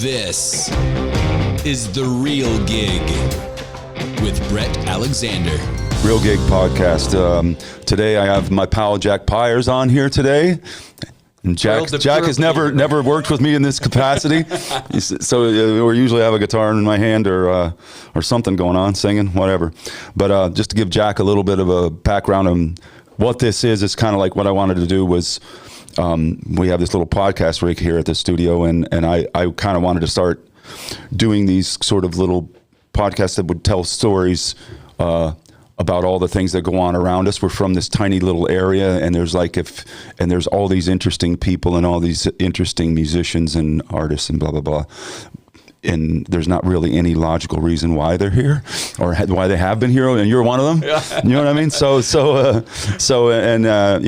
This is The Real Gig with Bret Alexander. Real Gig Podcast. Today I have my pal Jack Pyers on here today. And Jack has never worked with me in this capacity, so we usually have a guitar in my hand or something going on, singing, whatever. But just to give Jack a little bit of a background on what this is, it's kind of like what I wanted to do was, we have this little podcast rig here at the studio, and I kind of wanted to start doing these sort of little podcasts that would tell stories about all the things that go on around us. We're from this tiny little area, and there's all these interesting people and all these interesting musicians and artists and blah blah blah. And there's not really any logical reason why they're here or why they have been here, and you're one of them. Yeah. You know what I mean?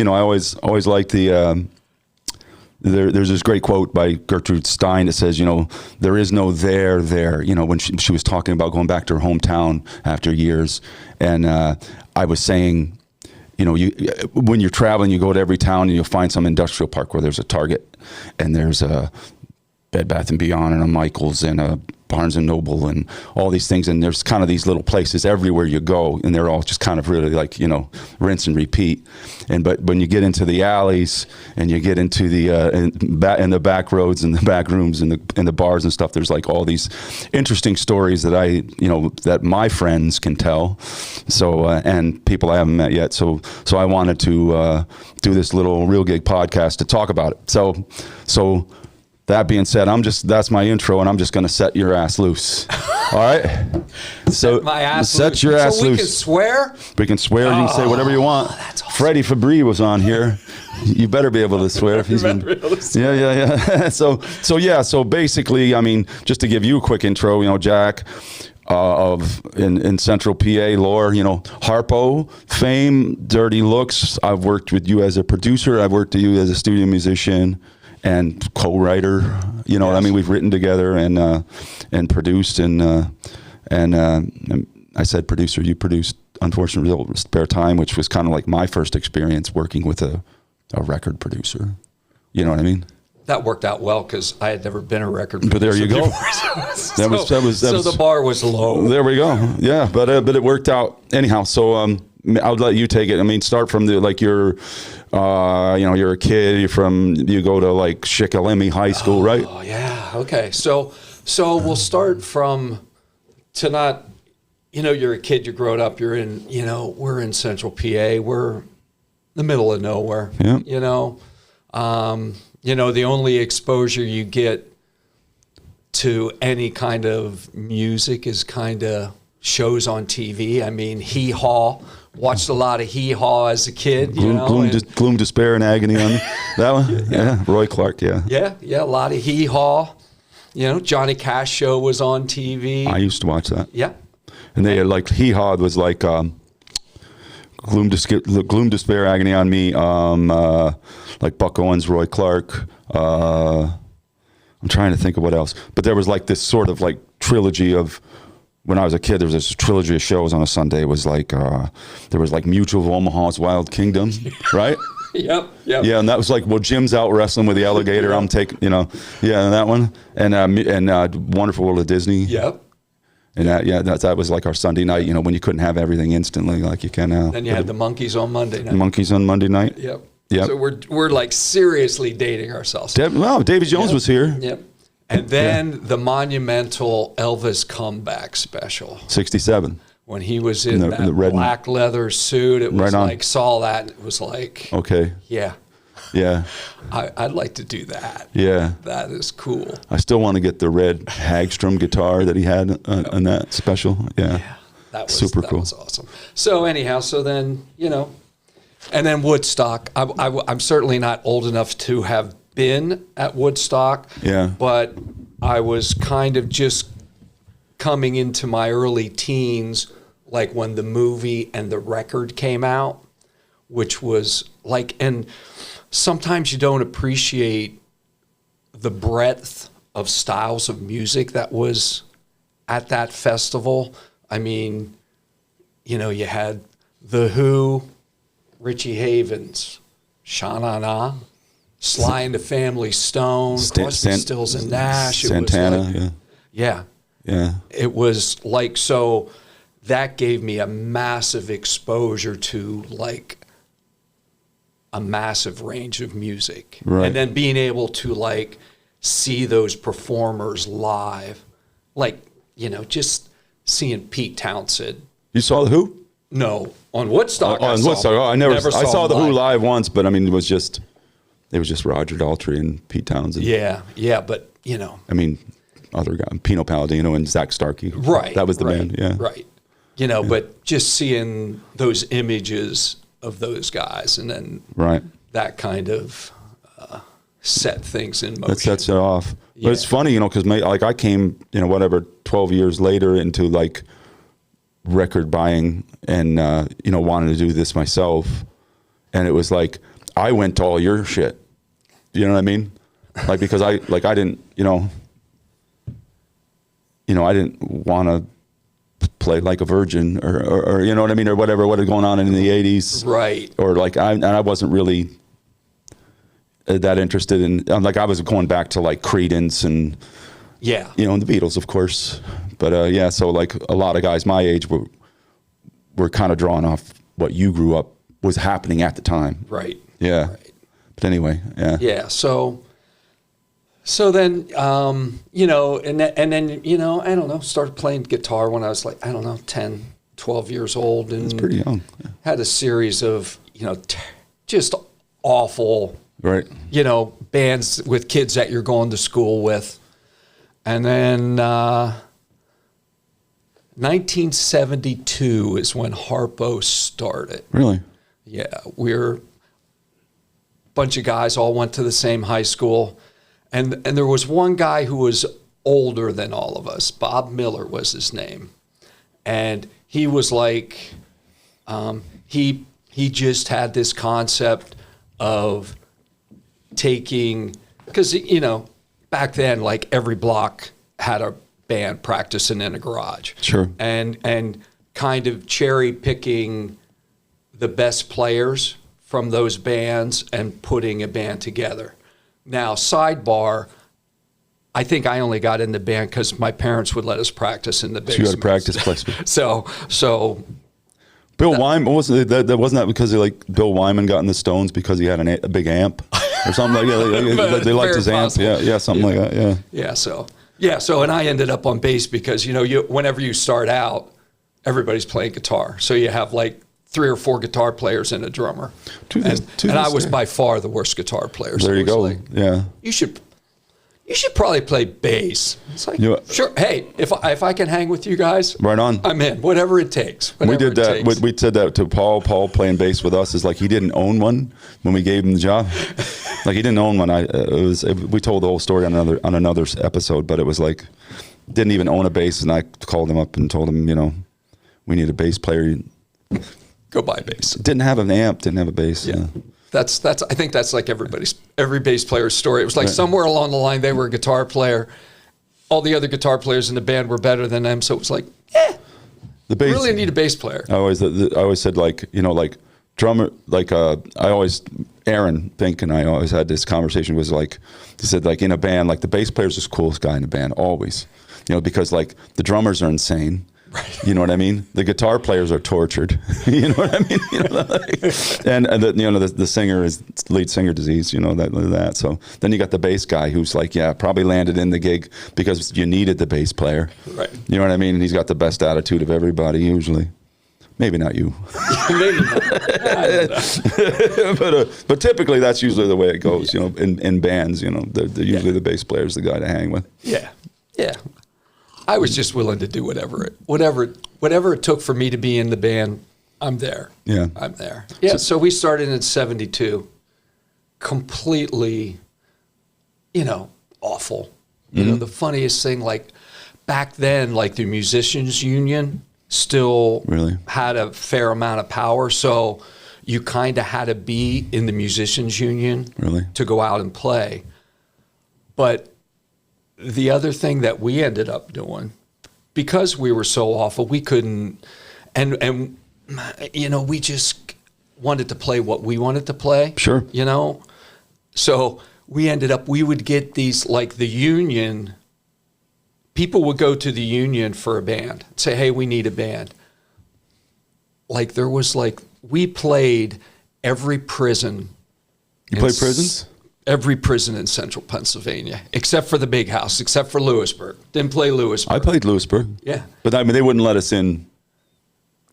I always like the. There's this great quote by Gertrude Stein that says, there is no there, when she was talking about going back to her hometown after years. And I was saying, when you're traveling, you go to every town and you'll find some industrial park where there's a Target and there's a Bed Bath & Beyond and a Michael's and a Barnes & Noble and all these things. And there's kind of these little places everywhere you go, and they're all just kind of really like, rinse and repeat. But when you get into the alleys and you get into the in the back roads and the back rooms and the bars and stuff, there's like all these interesting stories that that my friends can tell. So and people I haven't met yet. So I wanted to do this little Real Gig podcast to talk about it. So that being said, that's my intro, and I'm just going to set your ass loose. All right? So my ass set loose. your ass so we loose. Can swear? We can swear. You can say whatever you want. That's awesome. Freddie Fabry was on here. You better be able to swear if he's been. Yeah. So basically, just to give you a quick intro, Jack, in Central PA lore, Harpo fame, Dirty Looks. I've worked with you as a producer. I've worked with you as a studio musician and co-writer, Yes. what I mean? We've written together and produced and I said producer, you produced Unfortunate Real Spare Time, which was kind of like my first experience working with a record producer. You know what I mean? That worked out well because I had never been a record producer. But there you go. So the bar was low. There we go. Yeah, but it worked out anyhow. So I would let you take it. Start from you're a kid. You go to like Shikellamy High School, right? Oh yeah. Okay. So we'll start from you're a kid. You grow up. You're in. We're in Central PA. We're the middle of nowhere. Yeah. The only exposure you get to any kind of music is kind of shows on TV. Hee Haw. Watched a lot of Hee Haw as a kid. Gloom, Despair, and Agony on that one. Yeah. Roy Clark. Yeah. Yeah. A lot of Hee Haw. Johnny Cash show was on TV. I used to watch that. Yeah. And they had like Hee Haw was like Gloom, Despair, Agony on Me. Like Buck Owens, Roy Clark. I'm trying to think of what else. But there was like this sort of like trilogy of. When I was a kid, there was this trilogy of shows on a Sunday. It was like, there was like Mutual of Omaha's Wild Kingdom, right? Yep. Yeah, and that was like, Jim's out wrestling with the alligator. I'm taking, and that one. And Wonderful World of Disney. Yep. And that was like our Sunday night, when you couldn't have everything instantly like you can now. Then you had the Monkees on Monday night. Monkees on Monday night. Yep. Yep. So we're like seriously dating ourselves. Davy Jones was here. Yep. And then the monumental Elvis comeback special. 67. When he was in that black leather suit, it was right saw that, and it was like, okay. Yeah. Yeah. I'd like to do that. Yeah. That is cool. I still want to get the red Hagstrom guitar that he had on that special. Yeah. That was super cool. That was awesome. So anyhow, then, and then Woodstock. I'm certainly not old enough to have been at Woodstock. Yeah. But I was kind of just coming into my early teens, like when the movie and the record came out, which was like, and sometimes you don't appreciate the breadth of styles of music that was at that festival. You had The Who, Richie Havens, Sha-Na-Na, Sly and the Family Stone, Crosby, Stills and Nash. Santana, it was like, yeah. Yeah. It was like, so that gave me a massive exposure to like a massive range of music. Right. And then being able to like see those performers live, like, you know, just seeing Pete Townsend. You saw the Who? No, on Woodstock. On Woodstock. Oh, I saw the Who live once, but I mean, it was just Roger Daltrey and Pete Townsend. Yeah, but you know, I mean, other guy, Pino Palladino and Zach Starkey. Right. That was the band. Yeah. Right. You know, but just seeing those images of those guys, and then that kind of set things in motion. That sets it off. Yeah. But it's funny, you know, because like I came, you know, whatever, 12 years later into like record buying and, you know, wanting to do this myself. And it was like, I went to all your shit. You know what I mean? Like, because I didn't, you know, I didn't want to play like a virgin or you know what I mean? Or whatever, what was going on in the 80s. Right. Or like, I wasn't really that interested in, like I was going back to like Creedence and, you know, and the Beatles, of course. But yeah, so like a lot of guys my age were kind of drawing off what you grew up was happening at the time. Right. Yeah. Right. But anyway, yeah. Yeah. So then, you know, and then, you know, I don't know, started playing guitar when I was like, I don't know, 10, 12 years old. And that's pretty young. Yeah. Had a series of, you know, just awful, right, you know, bands with kids that you're going to school with. And then 1972 is when Harpo started. Really? Yeah. We're a bunch of guys all went to the same high school. And there was one guy who was older than all of us. Bob Miller was his name. And he was like, he just had this concept of taking, because, you know, back then, like every block had a band practicing in a garage. Sure. And kind of cherry picking the best players from those bands and putting a band together. Now, sidebar, I think I only got in the band because my parents would let us practice in the basement. So you had a practice place. So Bill Wyman, wasn't that because Bill Wyman got in the Stones because he had a big amp or something like that? They liked his amp. Yeah, something like that. Yeah. So and I ended up on bass because, you know, whenever you start out, everybody's playing guitar. So you have like 3 or 4 guitar players and a drummer. And I was by far the worst guitar player. There you go. Like, yeah. You should probably play bass. It's like, sure. Hey, if I can hang with you guys, right on. I'm in. Whatever it takes. We did that. We said that to Paul. Paul playing bass with us is like he didn't own one when we gave him the job. Like he didn't own one. We told the whole story on another episode, but it was like didn't even own a bass, and I called him up and told him, you know, we need a bass player. Go buy a bass. Didn't have an amp. Didn't have a bass. Yeah. That's. I think that's like every bass player's story. It was like somewhere along the line they were a guitar player. All the other guitar players in the band were better than them, so it was like, the bass. Really need a bass player. I always said like, you know, like drummer, like Aaron Pink and I always had this conversation. Was like, he said like in a band, like the bass player's the coolest guy in the band always, you know, because like the drummers are insane. Right. You know what I mean? The guitar players are tortured. You know what I mean? You know, like, and you know the singer is lead singer disease. You know that. So then you got the bass guy who's like, probably landed in the gig because you needed the bass player. Right. You know what I mean? And he's got the best attitude of everybody usually. Maybe not you. Maybe not. But typically that's usually the way it goes. You know, in bands, you know, they're usually the bass player is the guy to hang with. Yeah. I was just willing to do whatever it took for me to be in the band. I'm there. Yeah. I'm there. Yeah. So we started in 72. Completely, you know, awful. You know, the funniest thing, like back then, like the musicians union still really had a fair amount of power. So you kind of had to be in the musicians union to go out and play. But the other thing that we ended up doing, because we were so awful, we couldn't, and you know, we just wanted to play what we wanted to play. Sure. You know, So we would get these, like the union, people would go to the union for a band, say, hey, we need a band. Like there was we played every prison. You played prisons? Every prison in central Pennsylvania, except for the big house, except for Lewisburg. Didn't play Lewisburg. I played Lewisburg. Yeah. But I mean, they wouldn't let us in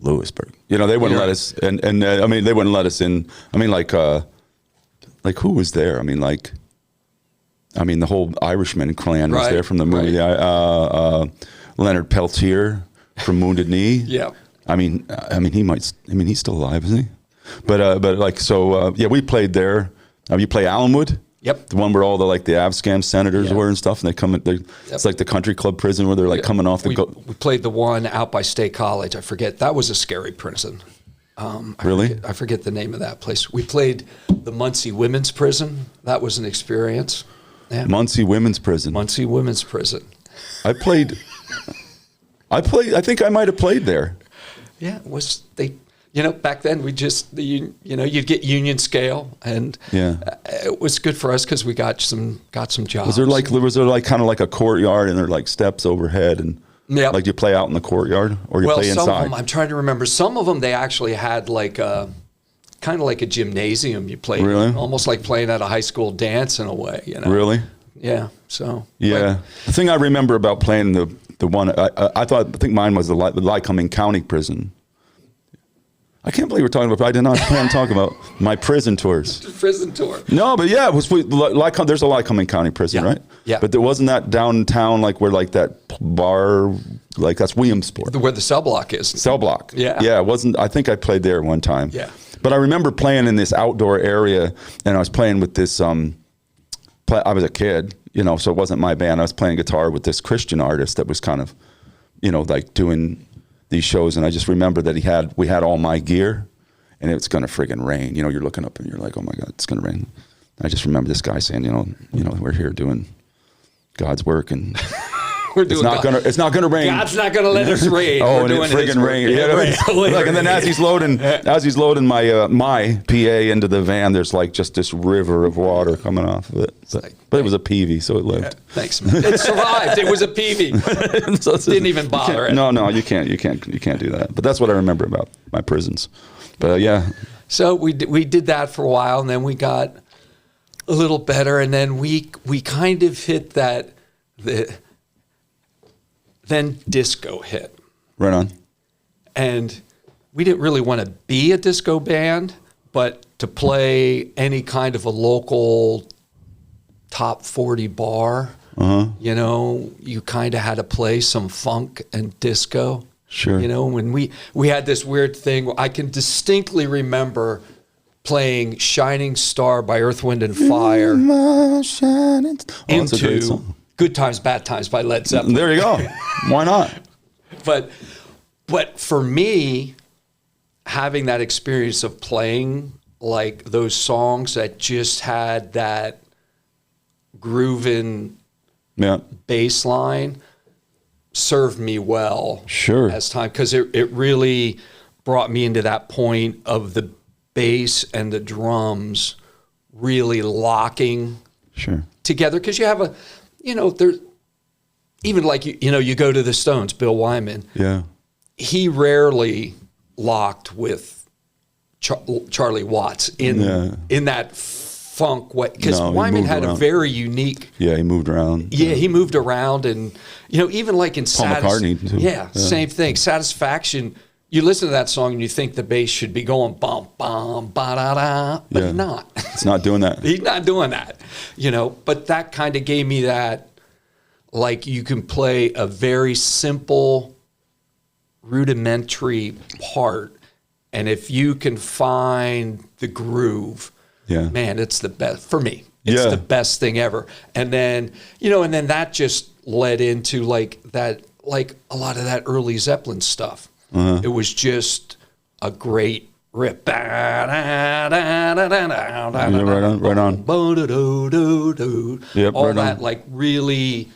Lewisburg. You know, they wouldn't let us, and I mean, they wouldn't let us in. I mean, like who was there? I mean, the whole Irishman clan was there from the movie. Right. Leonard Peltier from Wounded Knee. Yeah. I mean, he's still alive, isn't he? But we played there. You play Allenwood? Yep. The one where all the Avscam senators were and stuff, and they come. It's like the country club prison where they're coming off the. We played the one out by State College. I forget. That was a scary prison. Really? I forget the name of that place. We played the Muncie Women's Prison. That was an experience. Yeah. Muncie Women's Prison. Muncie Women's Prison. I played. I think I might have played there. Yeah, back then we just you'd get union scale, and it was good for us because we got some jobs. Was there kind of like a courtyard and there were steps overhead and like you play out in the courtyard or you play inside? Some of them, I'm trying to remember. Some of them they actually had kind of like a gymnasium. You played almost like playing at a high school dance in a way. Really? Yeah. So the thing I remember about playing the one I think mine was the Lycoming County Prison. I can't believe we're talking about. I did not plan to talk about my prison tours. Prison tour. No, but yeah, there's a Lycoming County Prison, right? Yeah. But there wasn't that downtown where that bar, that's Williamsport. Where the cell block is. Cell block. Yeah. Yeah, it wasn't. I think I played there one time. Yeah. But I remember playing in this outdoor area, and I was playing with this. I was a kid, so it wasn't my band. I was playing guitar with this Christian artist that was kind of, doing these shows, and I just remember that we had all my gear, and it's gonna friggin' rain. You're looking up and you're like, oh my God, it's gonna rain. I just remember this guy saying, we're here doing God's work, and it's not gonna rain. God's not gonna let us rain. Oh, and it friggin' rain. Yeah, and then as he's loading my PA into the van, there's just this river of water coming off of it. But it was a PV, so it lived. Yeah, thanks, man. It survived. It was a PV. So didn't even bother it. No, you can't do that. But that's what I remember about my prisons. But yeah. So we did that for a while, and then we got a little better, and then we kind of hit that. Then disco hit. Right on. And we didn't really want to be a disco band, but to play any kind of a local top 40 bar, you kind of had to play some funk and disco. Sure. When we had this weird thing, I can distinctly remember playing Shining Star by Earth, Wind and Fire into Good Times, Bad Times by Led Zeppelin. There you go. Why not? But for me, having that experience of playing those songs that just had that grooving bass line served me well. Sure. As time, because it really brought me into that point of the bass and the drums really locking together. Because you have there's even you go to the Stones, Bill Wyman. Yeah. He rarely locked with Charlie Watts in that funk way, because Wyman had a very unique. Yeah, he moved around. Yeah, he moved around, and even in Paul McCartney too. Yeah, same thing. Satisfaction. You listen to that song and you think the bass should be going bum bum ba da da, but not. It's not doing that. He's not doing that. But that kind of gave me that, you can play a very simple, rudimentary part, and if you can find the groove, man, it's the best for me. It's the best thing ever. And then, and then that just led into that, a lot of that early Zeppelin stuff. It was just a great rip. Right on. Yep, all that really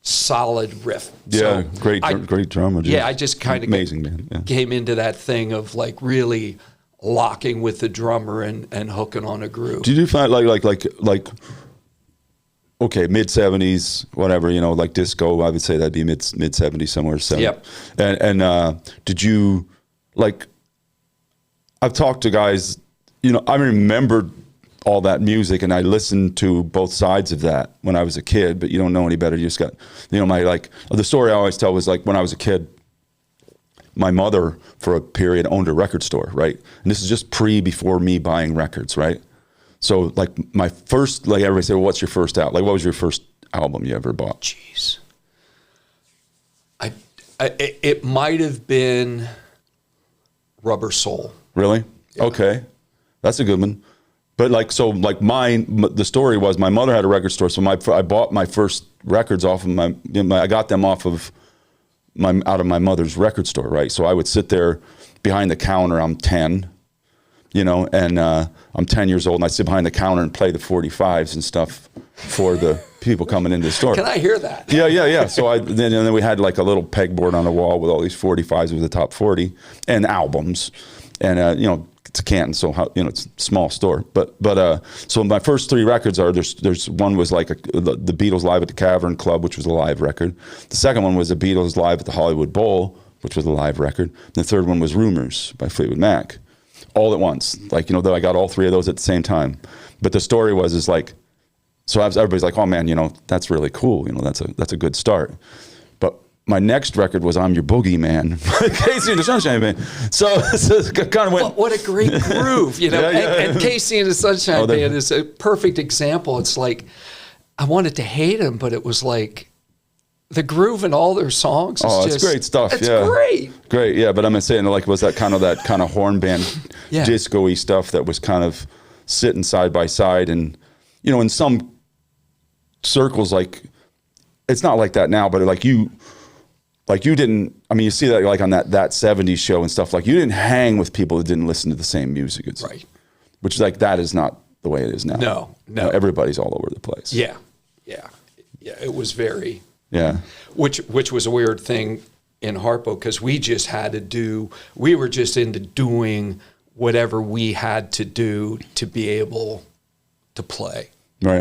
solid riff. Yeah, so great drummer. Dude. Yeah, I just kind of amazing man. Yeah. came into that thing of really locking with the drummer and hooking on a groove. Did you find like okay, mid 70s, whatever, like disco, I would say that'd be mid 70s somewhere. Yep. And did you, like, I've talked to guys, I remembered all that music and I listened to both sides of that when I was a kid, but you don't know any better. You just got, the story I always tell was like when I was a kid, my mother for a period owned a record store, right? And this is just before me buying records, right? So like my first, like everybody said, well, what's your first album? Like what was your first album you ever bought? Jeez. It might have been Rubber Soul. Really? Yeah. Okay. That's a good one. But the story was my mother had a record store. So I bought my first records off of I got them off of out of my mother's record store, right? So I would sit there behind the counter. I'm 10. And I'm 10 years old, and I sit behind the counter and play the 45s and stuff for the people coming into the store. Can I hear that? Yeah. So then we had like a little pegboard on the wall with all these 45s with the top 40 and albums, and it's a Canton, so it's a small store. But so my first 3 records are there's one was like the Beatles Live at the Cavern Club, which was a live record. The second one was the Beatles Live at the Hollywood Bowl, which was a live record. And the third one was Rumors by Fleetwood Mac. All at once, that I got all 3 of those at the same time. But the story is like, so everybody's like, oh man, that's really cool. That's a good start. But my next record was I'm Your Boogeyman, Casey and the Sunshine Band. So it kind of went. What a great groove, And Casey and the Sunshine Band is a perfect example. It's like, I wanted to hate him, but it was like, the groove in all their songs is it's great stuff. It's great. Yeah. But I'm saying, like, was that kind of horn band, disco-y stuff that was kind of sitting side by side, and in some circles, like, it's not like that now, but like you didn't. I mean, you see that like on that 70s show and stuff. Like, you didn't hang with people that didn't listen to the same music. Right. Which is like that is not the way it is now. No. Everybody's all over the place. Yeah. It was very. Yeah. Which was a weird thing in Harpo, because we were just into doing whatever we had to do to be able to play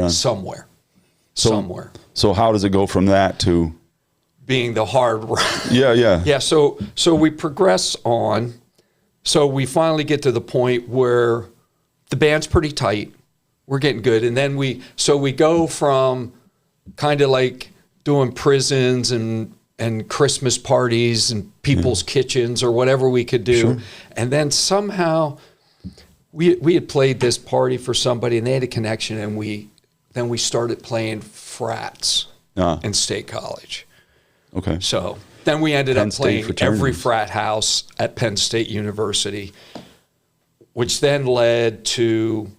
somewhere. So how does it go from that to being the hard rock? Yeah. Yeah. So we progress on. So we finally get to the point where the band's pretty tight. We're getting good. And then we go from kind of like doing prisons and Christmas parties and people's kitchens or whatever we could do. Sure. And then somehow we had played this party for somebody and they had a connection, and we started playing frats in State College. Okay. So then we ended up playing fraternities. Every frat house at Penn State University, which then led to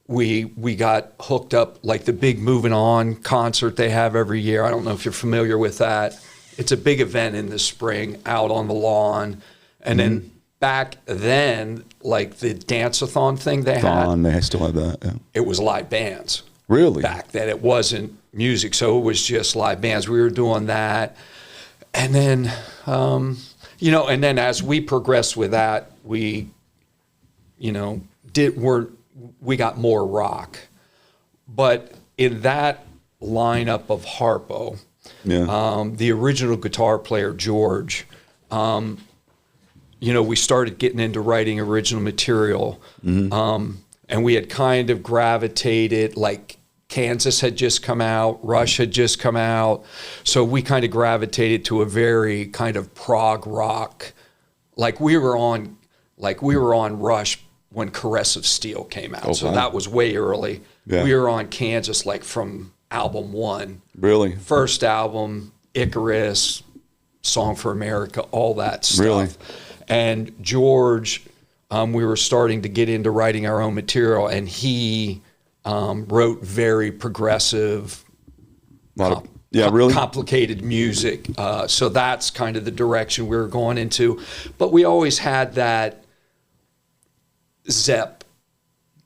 we got hooked up, like the big Moving On concert they have every year. I don't know if you're familiar with that. It's a big event in the spring out on the lawn. And then back then, like the dance-a-thon thing they had. They still have that, yeah. It was live bands. Really? Back then. It wasn't music, so it was just live bands. We were doing that. And then, and then as we progressed with that, we got more rock. But in that lineup of Harpo, the original guitar player, George, we started getting into writing original material. And we had kind of gravitated, like Kansas had just come out, Rush had just come out. So we kind of gravitated to a very kind of prog rock. Like we were on Rush when Caress of Steel came out. So that was way early. Yeah. We were on Kansas like from album 1. Really? First album, Icarus, Song for America, all that stuff. Really? And George, we were starting to get into writing our own material, and he wrote very progressive, complicated music. So that's kind of the direction we were going into. But we always had that Zepp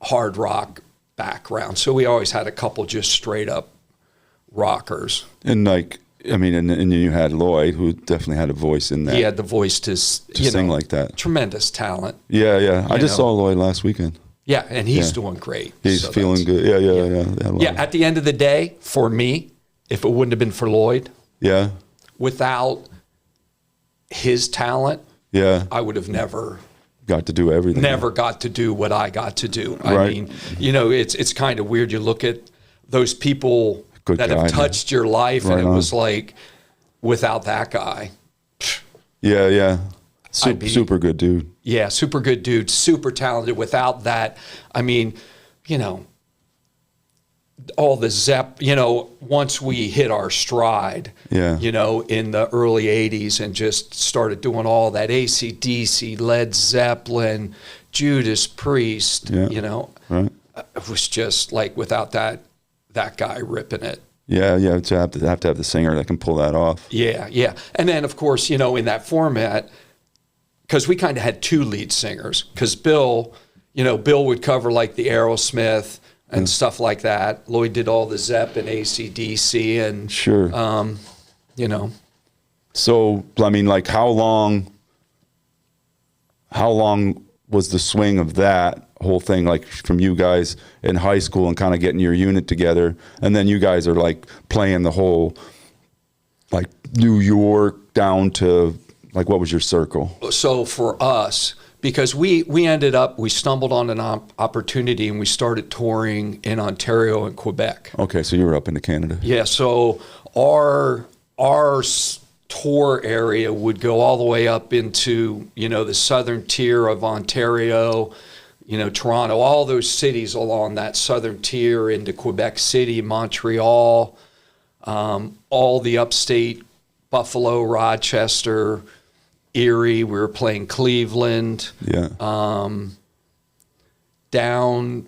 hard rock background. So we always had a couple just straight up rockers. And like I mean, and you had Lloyd, who definitely had a voice in that. He had the voice to sing like that. Tremendous talent. Yeah. I just saw Lloyd last weekend. Yeah, and he's doing great. He's feeling good. Yeah. At the end of the day, for me, if it wouldn't have been for Lloyd, without his talent, I would have never got to do everything. Never got to do what I got to do. I Right. mean, it's kind of weird. You look at those people have touched your life, and it was like, without that guy. Yeah. Super good dude. Yeah, super good dude, super talented. Without that, I mean, all the Zepp, once we hit our stride, in the early 80s and just started doing all that AC/DC, Led Zeppelin, Judas Priest, Right. it was just like without that guy ripping it. Yeah, you have to have the singer that can pull that off. Yeah. And then, of course, in that format, because we kind of had two lead singers, because Bill would cover like the Aerosmith and stuff like that. Lloyd did all the Zepp and AC/DC and sure. So, I mean, like how long was the swing of that whole thing, like from you guys in high school and kind of getting your unit together, and then you guys are like playing the whole like New York down to like, what was your circle? So for us, because we stumbled on an opportunity and we started touring in Ontario and Quebec. Okay, so you were up into Canada. Yeah, so our tour area would go all the way up into, the southern tier of Ontario, Toronto, all those cities along that southern tier into Quebec City, Montreal, all the upstate, Buffalo, Rochester, Erie. We were playing Cleveland. Yeah. Down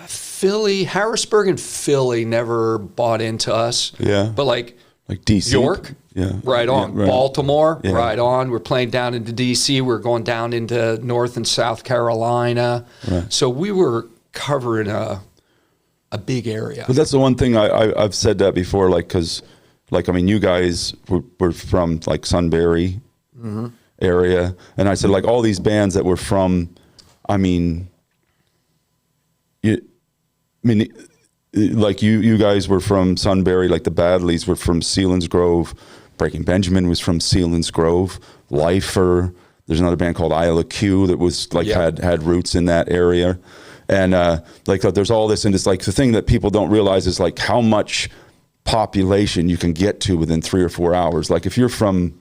Philly, Harrisburg and Philly never bought into us. Yeah. But like DC. York, right on. Yeah, right. Baltimore, Yeah. right on. We're playing down into DC. We're going down into North and South Carolina. Right. So we were covering a big area. But that's the one thing I've said that before, like, because, like, I mean, you guys were from like Sunbury area, and I said like all these bands that were from, like you guys were from Sunbury, like the Badleys were from Selinsgrove, Breaking Benjamin was from Selinsgrove, Lifer. There's another band called Isle of Q that was like had roots in that area, and like there's all this, and it's like the thing that people don't realize is like how much population you can get to within 3 or 4 hours. Like if you're from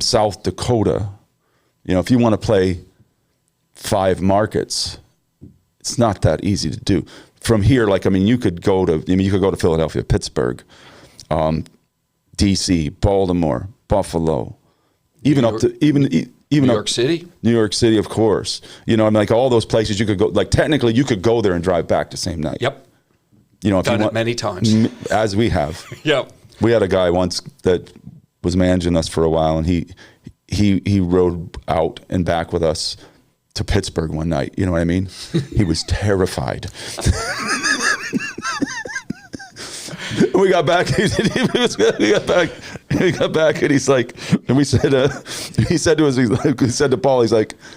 South Dakota, if you want to play 5 markets, it's not that easy to do. From here, like, I mean, you could go to Philadelphia, Pittsburgh, DC, Baltimore, Buffalo, even New York City? New York City, of course. Like all those places you could go, like technically you could go there and drive back the same night. Yep. If Done it many times. As we have. Yep. We had a guy once that was managing us for a while, and he rode out and back with us to Pittsburgh one night. You know what I mean? He was terrified. We got back. We got back, and he's like, and we said, he said to Paul,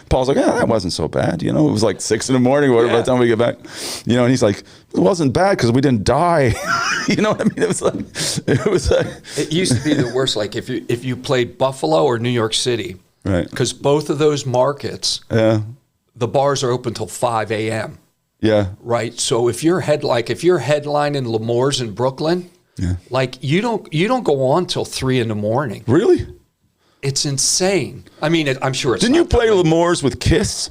Paul's like, that wasn't so bad. It was like 6 a.m. or whatever by the time we get back. And he's like, it wasn't bad because we didn't die. You know what I mean? It was like. It used to be the worst. Like if you played Buffalo or New York City, right? Because both of those markets, the bars are open till 5 a.m. Yeah. Right. So if you're headlining L'Amour's in Brooklyn, like you don't go on till 3 a.m. Really? It's insane. I mean, I'm sure it's. Didn't you play L'Amour's with Kiss?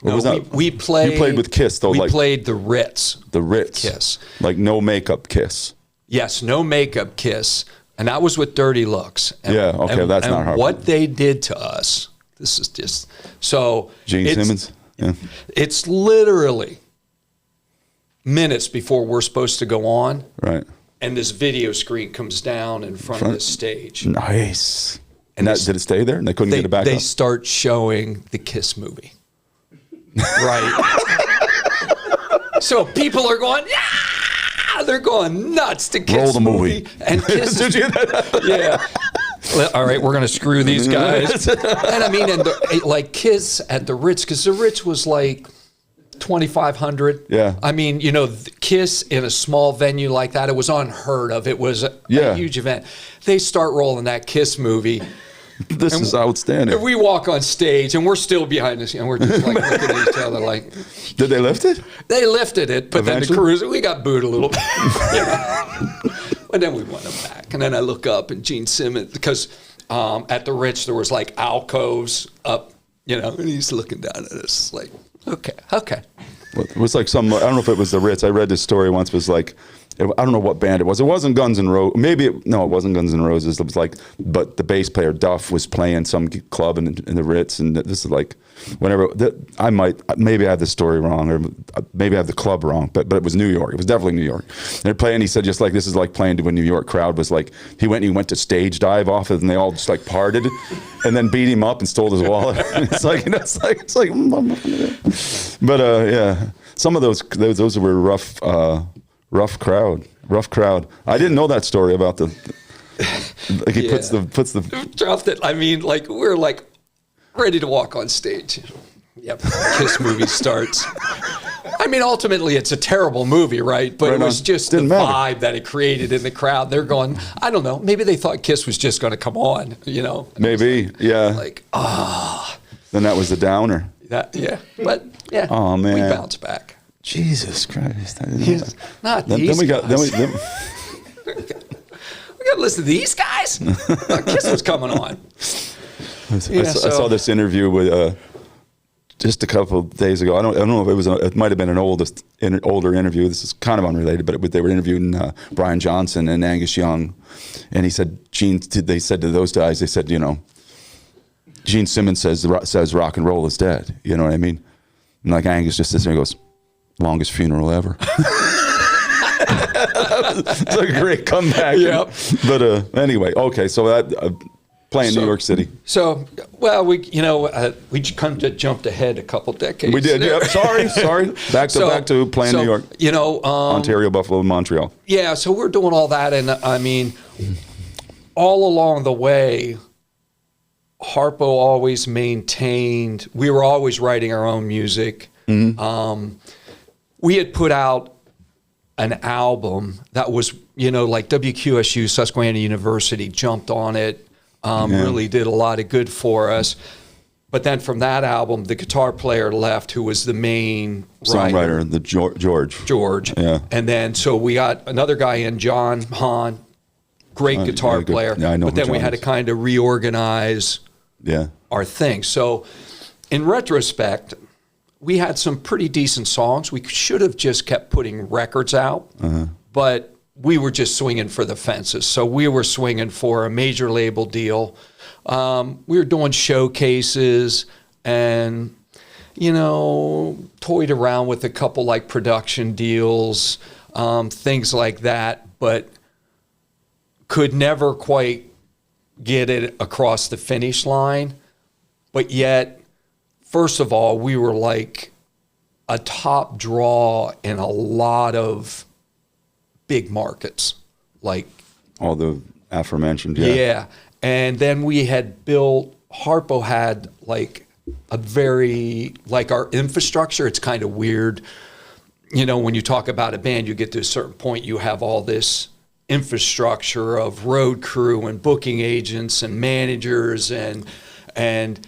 No, we played. You played with Kiss though. We played the Ritz. The Ritz. Kiss. Like no makeup Kiss. Yes, no makeup Kiss, and that was with Dirty Looks. And, that's not hard. What they did to us. This is just so. Gene Simmons. Yeah. It's literally minutes before we're supposed to go on. Right. And this video screen comes down in front of the stage. Nice. And did it stay there? And they couldn't get it back They up? start showing the Kiss movie. Right. So people are going, they're going nuts to Kiss. Roll the movie. And Kiss. Did you? Yeah. All right, we're going to screw these guys. And I mean, like Kiss at the Ritz, because the Ritz was like 2,500. Yeah. I mean, you know, Kiss in a small venue like that, it was unheard of. It was a huge event. They start rolling that Kiss movie. This is outstanding. And we walk on stage, and we're still behind us, and we're just like looking at each other like... Did they lift it? They lifted it, but Eventually? then the cruise, we got booed a little bit. And then we went back. And then I look up, and Gene Simmons, because at the Ritz, there was like alcoves up, you know, and he's looking down at us like, okay. It was like I don't know if it was the Ritz. I read this story once. It was like, I don't know what band it was. It wasn't Guns N' Roses. No, it wasn't Guns N' Roses. It was like, but the bass player Duff was playing some club in the Ritz, and this is like, whenever maybe I have the story wrong, or maybe I have the club wrong, but it was New York. It was definitely New York. They're playing. He said just like this is like playing to a New York crowd. Was like he went to stage dive off it, and they all just like parted, and then beat him up and stole his wallet. It's like, you know, it's like. But yeah, some of those were rough. Rough crowd. I didn't know that story about like he puts the dropped it. I mean, like we're like ready to walk on stage. Yep. Kiss movie starts. I mean, ultimately, it's a terrible movie, right? But it was just the vibe that it created in the crowd. They're going, I don't know. Maybe they thought Kiss was just going to come on, you know? Maybe, yeah. Like, Then that was the downer. Yeah. But yeah. Oh man. We bounce back. Jesus Christ! Not these guys. We got to listen to these guys. Kiss was coming on. I saw this interview with just a couple of days ago. I don't know if it was. It might have been an older interview. This is kind of unrelated, but they were interviewing Brian Johnson and Angus Young, and he said they said to those guys, they said, you know, Gene Simmons says rock and roll is dead. You know what I mean? And like Angus just sits there and goes, longest funeral ever. It's a great comeback. Yep. But anyway, okay. So that playing New York City. So, well, we kind of jumped ahead a couple decades. We did. Yep. Sorry. Back to playing New York. You know, Ontario, Buffalo, Montreal. Yeah. So we're doing all that, and I mean, all along the way, Harpo always maintained. We were always writing our own music. Mm-hmm. We had put out an album that was, you know, like WQSU, Susquehanna University, jumped on it, really did a lot of good for us. But then from that album, the guitar player left, who was the main songwriter, the George. Yeah. And then so we got another guy in, John Hahn, great guitar player. Yeah, I know. But then we had to kind of reorganize our thing. So in retrospect, we had some pretty decent songs. We should have just kept putting records out, but we were just swinging for the fences. So we were swinging for a major label deal. We were doing showcases and, you know, toyed around with a couple like production deals, things like that, but could never quite get it across the finish line. But yet, first of all, we were like a top draw in a lot of big markets, like all the aforementioned. Yeah. And then we had built, Harpo had like a very, like our infrastructure, it's kind of weird. You know, when you talk about a band, you get to a certain point, you have all this infrastructure of road crew and booking agents and managers and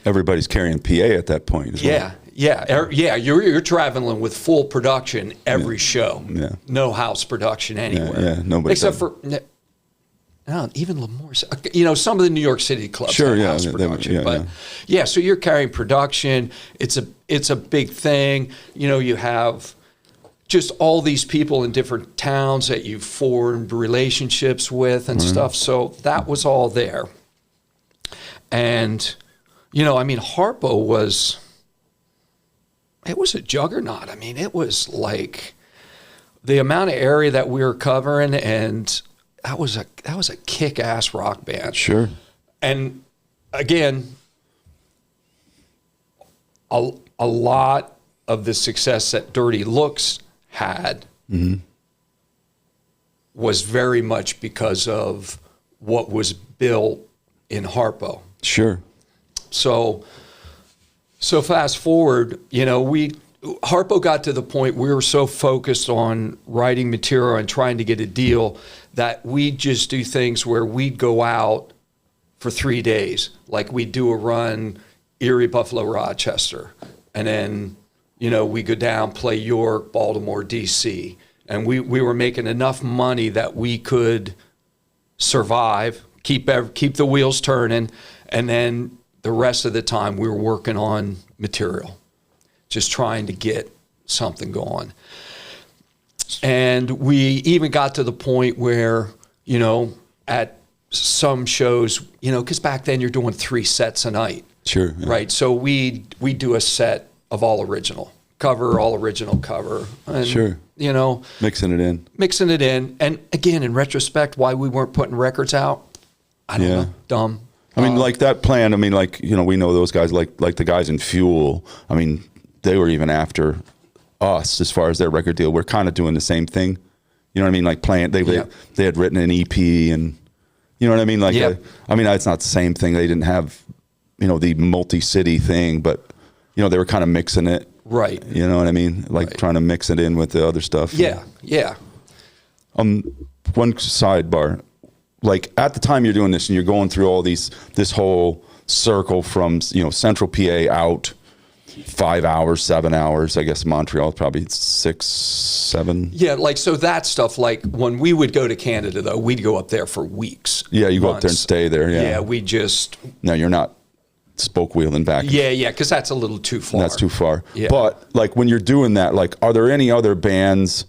everybody's carrying PA at that point as well. Yeah. You're traveling with full production every show. Yeah. No house production anywhere. Yeah. Nobody. Except for even Lemoore. You know, some of the New York City clubs have house production. So you're carrying production. It's a big thing. You know, you have just all these people in different towns that you've formed relationships with and stuff. So that was all there. And you know, I mean, Harpo was a juggernaut. I mean, it was like the amount of area that we were covering, and that was a kick-ass rock band. Sure. And again, a lot of the success that Dirty Looks had was very much because of what was built in Harpo. Sure. So fast forward, Harpo got to the point we were so focused on writing material and trying to get a deal that we'd just do things where we'd go out for 3 days. Like we'd do a run, Erie, Buffalo, Rochester. And then, we go down, play York, Baltimore, DC. And we were making enough money that we could survive, keep the wheels turning, and then the rest of the time we were working on material, just trying to get something going. And we even got to the point where, at some shows, because back then you're doing 3 sets a night. Sure. Yeah. Right. So we do a set of all original cover. And, sure. Mixing it in. And again, in retrospect, why we weren't putting records out, I don't know. Dumb. I mean, like that plan, we know those guys, like the guys in Fuel. I mean, they were even after us as far as their record deal. We're kind of doing the same thing. You know what I mean? Like playing, they had written an EP and, you know what I mean? Like, it's not the same thing. They didn't have, the multi-city thing, but, they were kind of mixing it. Right. You know what I mean? Like trying to mix it in with the other stuff. Yeah. Yeah. One sidebar. Like at the time you're doing this and you're going through all this whole circle from, central PA out 5 hours, 7 hours, I guess Montreal probably 6, 7. Yeah. So that stuff, like when we would go to Canada though, we'd go up there for weeks. Yeah. You go up there and stay there. Yeah. Yeah. No, you're not spoke wheeling back. Yeah. Cause that's a little too far. That's too far. Yeah. But like when you're doing that, like, are there any other bands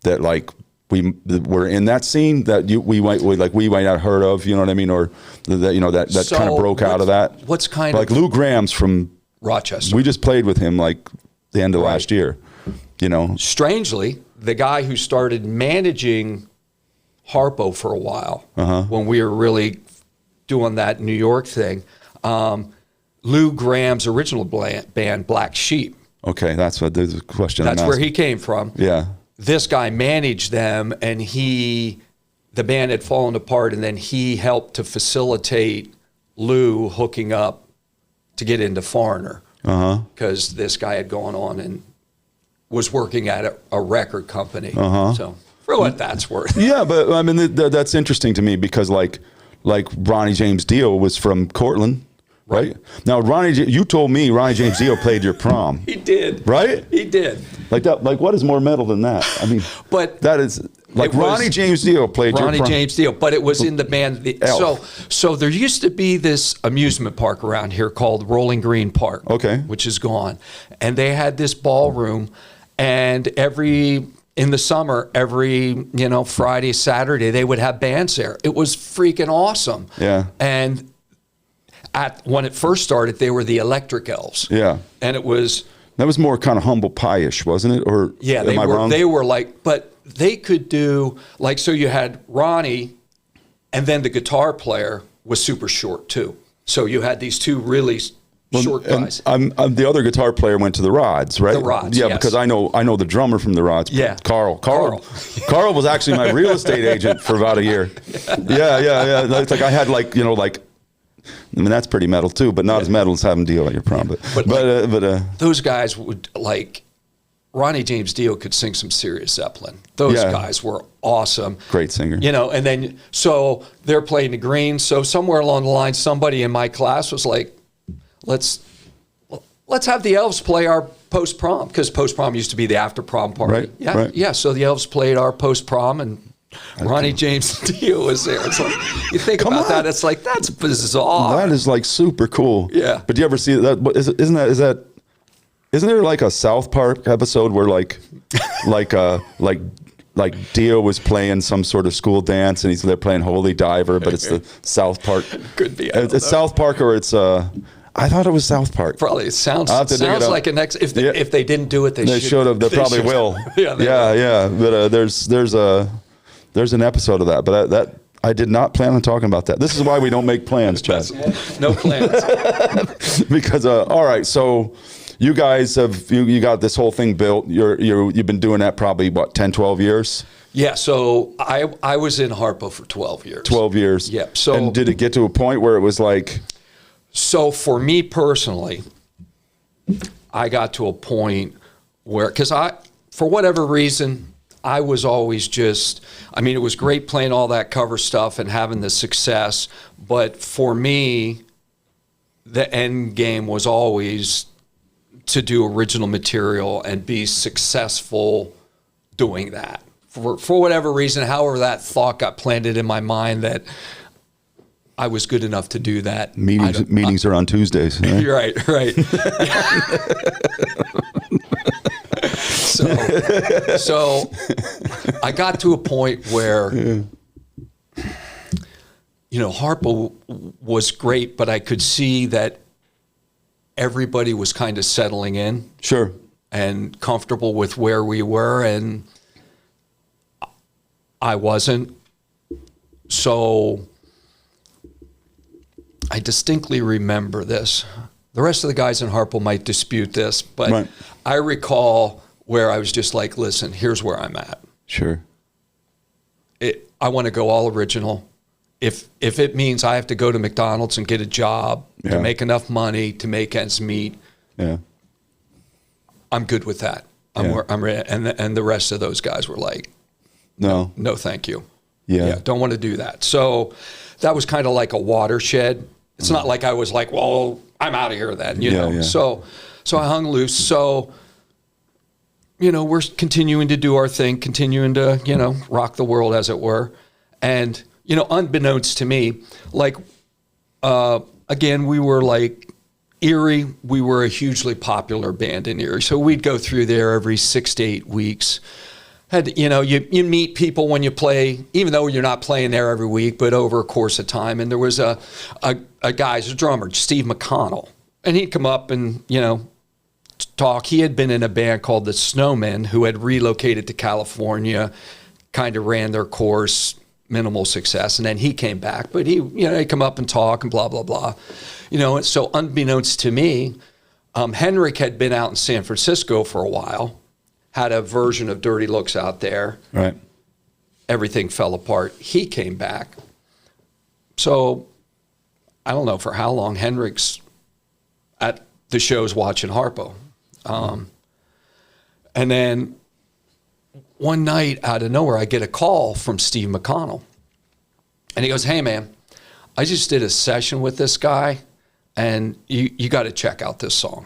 that like, were in that scene that we might not heard of, you know what I mean, or that kind of broke out of that. What's kind like of Lou Graham's from Rochester. We just played with him like the end of last year. Strangely, the guy who started managing Harpo for a while when we were really doing that New York thing, Lou Graham's original band, Black Sheep. Okay, that's what the question. That's where he came from. Yeah. This guy managed them, and the band had fallen apart, and then he helped to facilitate Lou hooking up to get into Foreigner. Because this guy had gone on and was working at a record company. So for what that's worth. Yeah, but I mean, that's interesting to me because like Ronnie James Dio was from Cortland. Right? Now, you told me Ronnie James Dio played your prom. He did. Right? He did. Like that. Like, what is more metal than that? I mean, but that is like Ronnie James Dio played your prom. Ronnie James Dio, but it was in the band. So there used to be this amusement park around here called Rolling Green Park. Okay. Which is gone. And they had this ballroom, and in the summer, every Friday, Saturday, they would have bands there. It was freaking awesome. Yeah. And when it first started, they were the Electric Elves. Yeah. And it was... That was more kind of humble pie-ish, wasn't it? Or am I wrong? They were like... But they could do... Like, so you had Ronnie, and then the guitar player was super short, too. So you had these two really short guys. The other guitar player went to the Rods, right? The Rods, yeah, yes. because I know the drummer from the Rods. Yeah. Carl was actually my real estate agent for about a year. Yeah. It's like I had I mean, that's pretty metal too, but not as metal as having Dio at your prom. But those guys would Ronnie James Dio could sing some serious Zeppelin. Those guys were awesome. Great singer. And then, so they're playing the green. So somewhere along the line, somebody in my class was like, let's have the Elves play our post-prom, because post-prom used to be the after-prom party. Right. Yeah. Right. Yeah. So the Elves played our post-prom, and Ronnie James Dio was there. It's like, you think about that, it's like, that's bizarre. That is like super cool. Yeah. But do you ever see that? Isn't there like a South Park episode where like Dio was playing some sort of school dance and they're playing Holy Diver, but it's the South Park. Could be. It's South Park, or it's I thought it was South Park. Probably. It sounds like an ex. If they didn't do it, they should have. They probably will. Yeah. But there's an episode of that, but that I did not plan on talking about that. This is why we don't make plans, Chad. No plans. Because all right, so you guys you got this whole thing built. You've been doing that probably 10, 12 years. Yeah, so I was in Harpo for 12 years. 12 years. Yep. So, and did it get to a point where it was like? So for me personally, I got to a point where, because for whatever reason, I was always just, I mean, it was great playing all that cover stuff and having the success, but for me, the end game was always to do original material and be successful doing that. For whatever reason, however that thought got planted in my mind that I was good enough to do that. Meetings are on Tuesdays. Right? Right. So I got to a point where, Harpo was great, but I could see that everybody was kind of settling in. Sure. And comfortable with where we were, and I wasn't. So I distinctly remember this. The rest of the guys in Harpo might dispute this, but right. I recall where I was just like, listen, here's where I'm at. Sure. I want to go all original. If it means I have to go to McDonald's and get a job to make enough money to make ends meet, I'm good with that. I'm ready. And the rest of those guys were like, no, thank you. Yeah, don't want to do that. So that was kind of like a watershed. It's not like I was like, well, I'm out of here then, you know. Yeah. So I hung loose. So, we're continuing to do our thing, continuing to, rock the world, as it were. And, unbeknownst to me, like, again, we were like Erie, we were a hugely popular band in Erie. So we'd go through there every 6 to 8 weeks. You meet people when you play, even though you're not playing there every week, but over a course of time. And there was a guy, a drummer, Steve McConnell, and he'd come up and, talk. He had been in a band called the Snowmen, who had relocated to California, kind of ran their course, minimal success, and then he came back. But he'd come up and talk and blah, blah, blah. So unbeknownst to me, Henrik had been out in San Francisco for a while, had a version of Dirty Looks out there. Right. Everything fell apart. He came back. So I don't know for how long Henrik's at the shows watching Harpo. And then one night out of nowhere, I get a call from Steve McConnell. And he goes, hey, man, I just did a session with this guy, and you got to check out this song.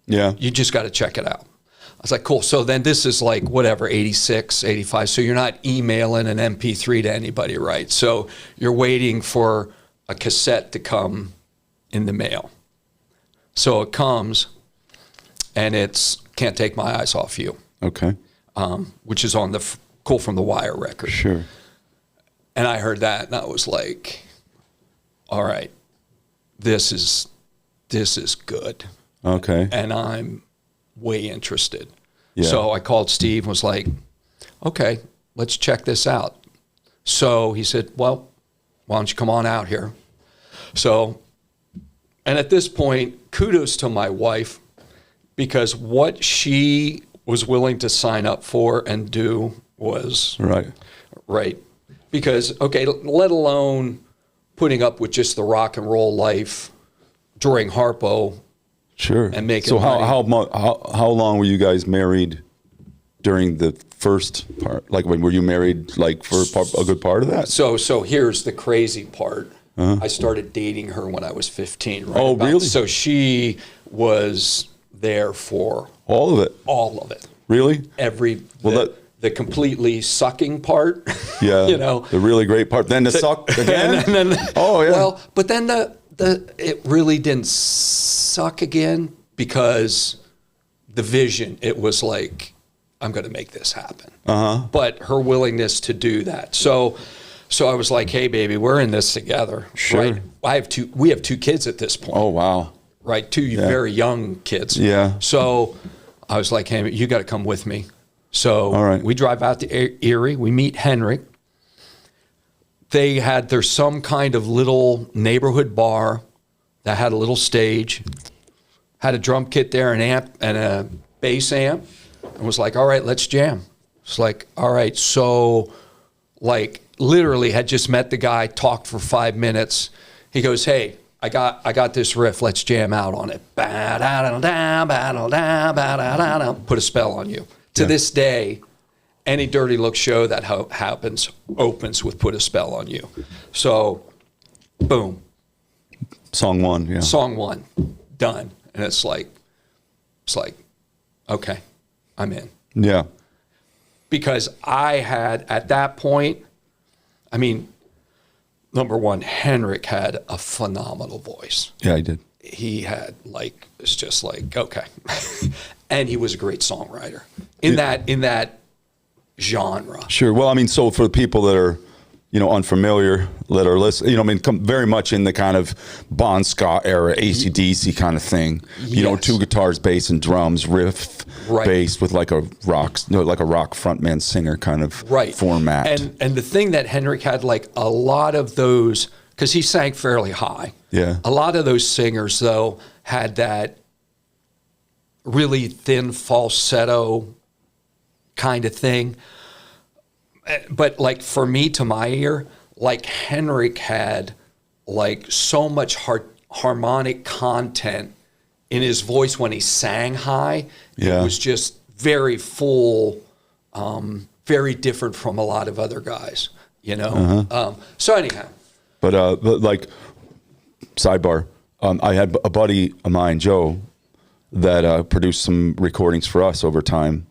Yeah. You just got to check it out. I was like, cool. So then this is like, 86, 85. So you're not emailing an MP3 to anybody, right? So you're waiting for a cassette to come in the mail. So it comes, and it's Can't Take My Eyes Off You. Okay. Which is on the Cool from the Wire record. Sure. And I heard that, and I was like, all right, this is good. Okay. And I'm way interested. Yeah. So I called Steve and was like, okay, let's check this out. So he said, well, why don't you come on out here? So, and at this point, kudos to my wife, because what she was willing to sign up for and do was right. Because, okay, let alone putting up with just the rock and roll life during Harpo. Sure. And making so money. how long were you guys married during the first part? Like, were you married like for a good part of that? So here's the crazy part. I started dating her when I was 15. Right? Oh, really? So she was there for all of it. All of it. Really? The completely sucking part. Yeah. The really great part. Then the suck again. And then, oh yeah. Well, but then it really didn't suck again, because the vision, it was like, I'm going to make this happen. But her willingness to do that. So I was like, hey, baby, we're in this together. Sure. Right? We have two kids at this point. Oh, wow. Right? Two very young kids. Yeah. So I was like, hey, you got to come with me. So we drive out to Erie. We meet Henrik. There's some kind of little neighborhood bar that had a little stage, had a drum kit there, an amp and a bass amp, and was like, all right, let's jam. It's like, all right, so like literally had just met the guy, talked for 5 minutes. He goes, hey, I got this riff. Let's jam out on it. Put a spell on you. To this day, any Dirty Look show that happens opens with Put a Spell on You. So, boom. Song one, yeah. Song one, done. And it's like, okay, I'm in. Yeah. Because I had, at that point, I mean, number one, Henrik had a phenomenal voice. Yeah, he did. He had like, it's just like, okay. And he was a great songwriter in that genre. Sure. Well, I mean, so for the people that are, unfamiliar, that are listening, I mean, very much in the kind of Bon Scott era, AC/DC kind of thing. Yes. 2 guitars, bass, and drums, riff, bass with like a rock frontman singer kind of format. And the thing that Henrik had, like a lot of those, because he sang fairly high. Yeah. A lot of those singers though had that really thin falsetto kind of thing. But like for me, to my ear, like Henrik had like so much harmonic content in his voice when he sang high. Yeah. It was just very full, very different from a lot of other guys, So anyhow. But like, sidebar, I had a buddy of mine, Joe, that produced some recordings for us over time.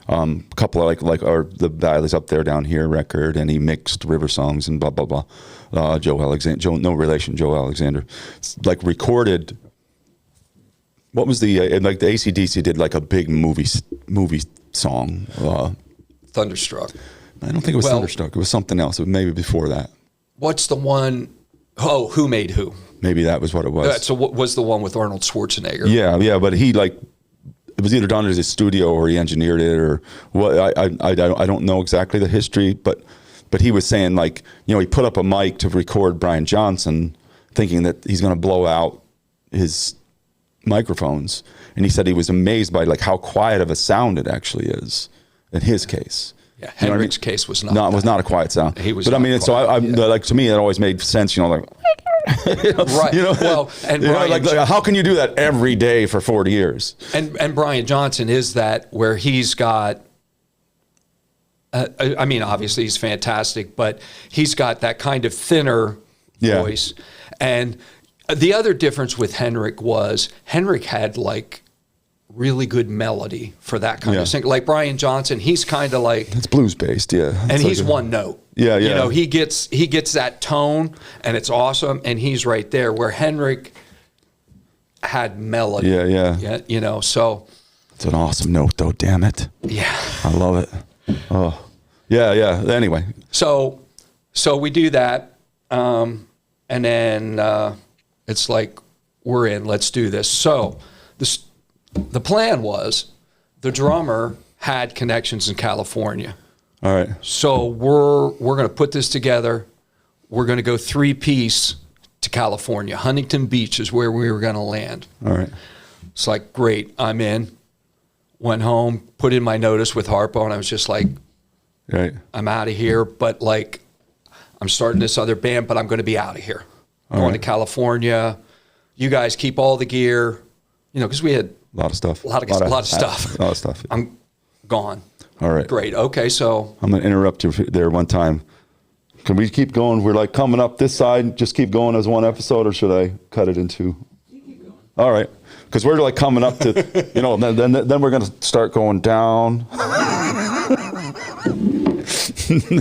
A couple of the Valley's Up There Down Here record, and he mixed River Songs and blah blah blah. Joe Alexander, no relation, Joe Alexander, like recorded. What was the like the AC/DC did like a big movie song? Thunderstruck. I don't think it was Thunderstruck. It was something else. It was maybe before that. What's the one? Oh, Who Made Who? Maybe that was what it was. So what was the one with Arnold Schwarzenegger? Yeah, but he it was either done at his studio or he engineered it or what. I don't know exactly the history, but he was saying like, he put up a mic to record Brian Johnson, thinking that he's going to blow out his microphones, and he said he was amazed by like how quiet of a sound it actually is in his case. Yeah, Henrik's case was not. Was not a quiet sound. He was. But I mean, quiet, so I like to me it always made sense. Like. Right. Well, and Brian, like how can you do that every day for 40 years? And Brian Johnson is that where he's got. I mean, obviously he's fantastic, but he's got that kind of thinner voice. And the other difference with Henrik was Henrik had like really good melody for that kind of thing. Like Brian Johnson, he's kind of like it's blues based, and he's one note. Yeah. He gets that tone, and it's awesome, and he's right there. Where Henrik had melody. Yeah. So it's an awesome note, though. Damn it. Yeah. I love it. Oh, yeah. Anyway. So we do that, and then it's like we're in. Let's do this. So the plan was the drummer had connections in California. All right. So we're going to put this together. We're going to go 3-piece to California. Huntington Beach is where we were going to land. All right. It's like, great, I'm in. Went home, put in my notice with Harpo, and I was just like, right. I'm out of here. But like, I'm starting this other band, but I'm going to be out of here. Going to California. You guys keep all the gear, because we had a lot of stuff. A lot of stuff. A lot of stuff. I'm gone. All right. Great. Okay, so I'm going to interrupt you there one time. Can we keep going? We're like coming up this side. Just keep going as one episode, or should I cut it into? Keep going. All right. Because we're like coming up to, then we're going to start going down.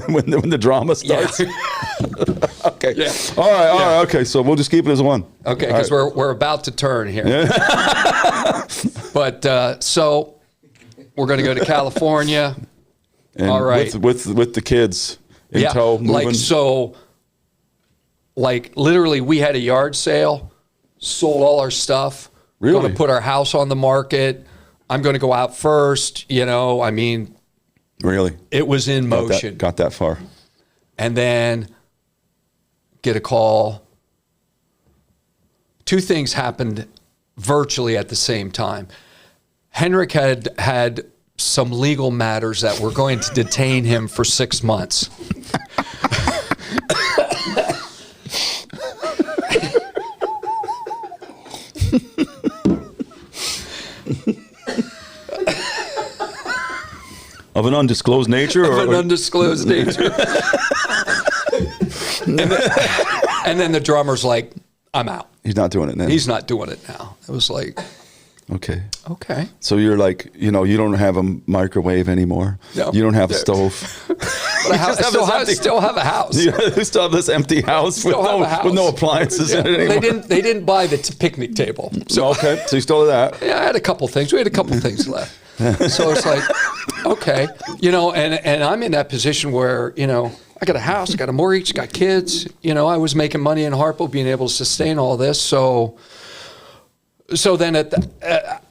when the drama starts. Yeah. Okay. Yeah. All right. Okay. So we'll just keep it as one. Okay, because we're about to turn here. Yeah. But so we're going to go to California. And all right. With the kids in tow, moving. Like literally, we had a yard sale, sold all our stuff. Really? Going to put our house on the market. I'm going to go out first. Really? It was in motion. Got that far. And then get a call. 2 things happened virtually at the same time. Henrik had some legal matters that were going to detain him for 6 months. Of an undisclosed nature? Of an undisclosed nature. And then the drummer's like, I'm out. He's not doing it now. He's not doing it now. It was like, okay. So you're like, you don't have a microwave anymore. No. You don't have a stove. But I still have a house. You still have this empty house with no appliances in it anymore. They didn't buy the picnic table. So okay, so you still have that. Yeah, I had a couple things. We had a couple things left. So it's like, okay, and I'm in that position where, I got a house, I got a mortgage, got kids. I was making money in Harpo, being able to sustain all this. So then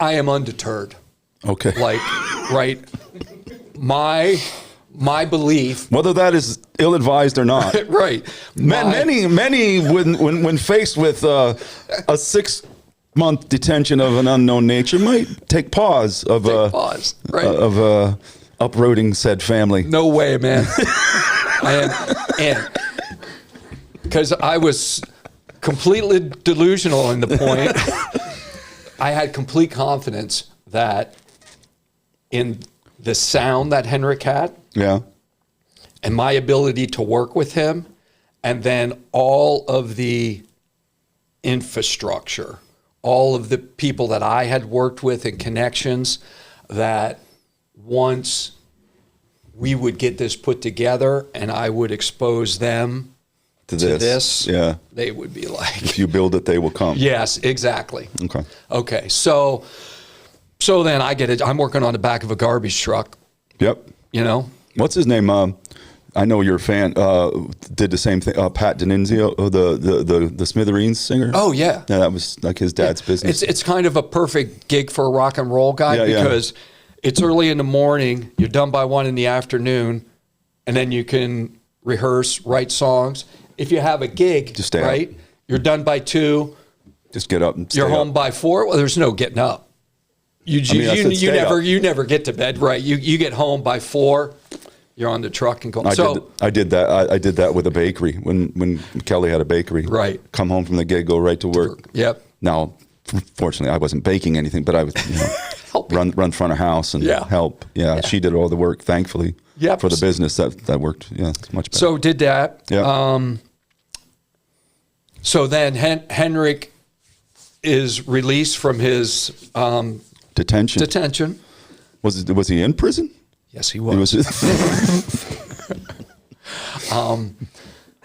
I am undeterred. Okay. Like, right, my belief, whether that is ill-advised or not, right? Many, when faced with a 6-month detention of an unknown nature, might take pause of uprooting said family. No way, man. And because I was completely delusional in the point, I had complete confidence that in the sound that Henrik had, and my ability to work with him, and then all of the infrastructure, all of the people that I had worked with and connections, that once we would get this put together and I would expose them to this, they would be like, if you build it, they will come. Yes, exactly. Okay. So then I get it. I'm working on the back of a garbage truck. Yep. What's his name? I know you're a fan. Did the same thing. Pat D'Annunzio, the Smithereens singer. Oh yeah. Yeah, that was like his dad's business. It's kind of a perfect gig for a rock and roll guy because it's early in the morning. You're done by 1 in-the-afternoon, and then you can rehearse, write songs. If you have a gig, just stay right? up. You're done by 2. Just get up and stay You're home up. by 4. Well, there's no getting up. You never get to bed, right? You get home by 4. You're on the truck and go. I did that. I did that with a bakery when Kelly had a bakery. Right. Come home from the gig, go right to work. Yep. Now, fortunately, I wasn't baking anything, but I was run front of house and help. Yeah, she did all the work. Thankfully, for the business that worked. Yeah, it's much better. So did that. Yeah. So then Henrik is released from his detention. Was he in prison? Yes, he was.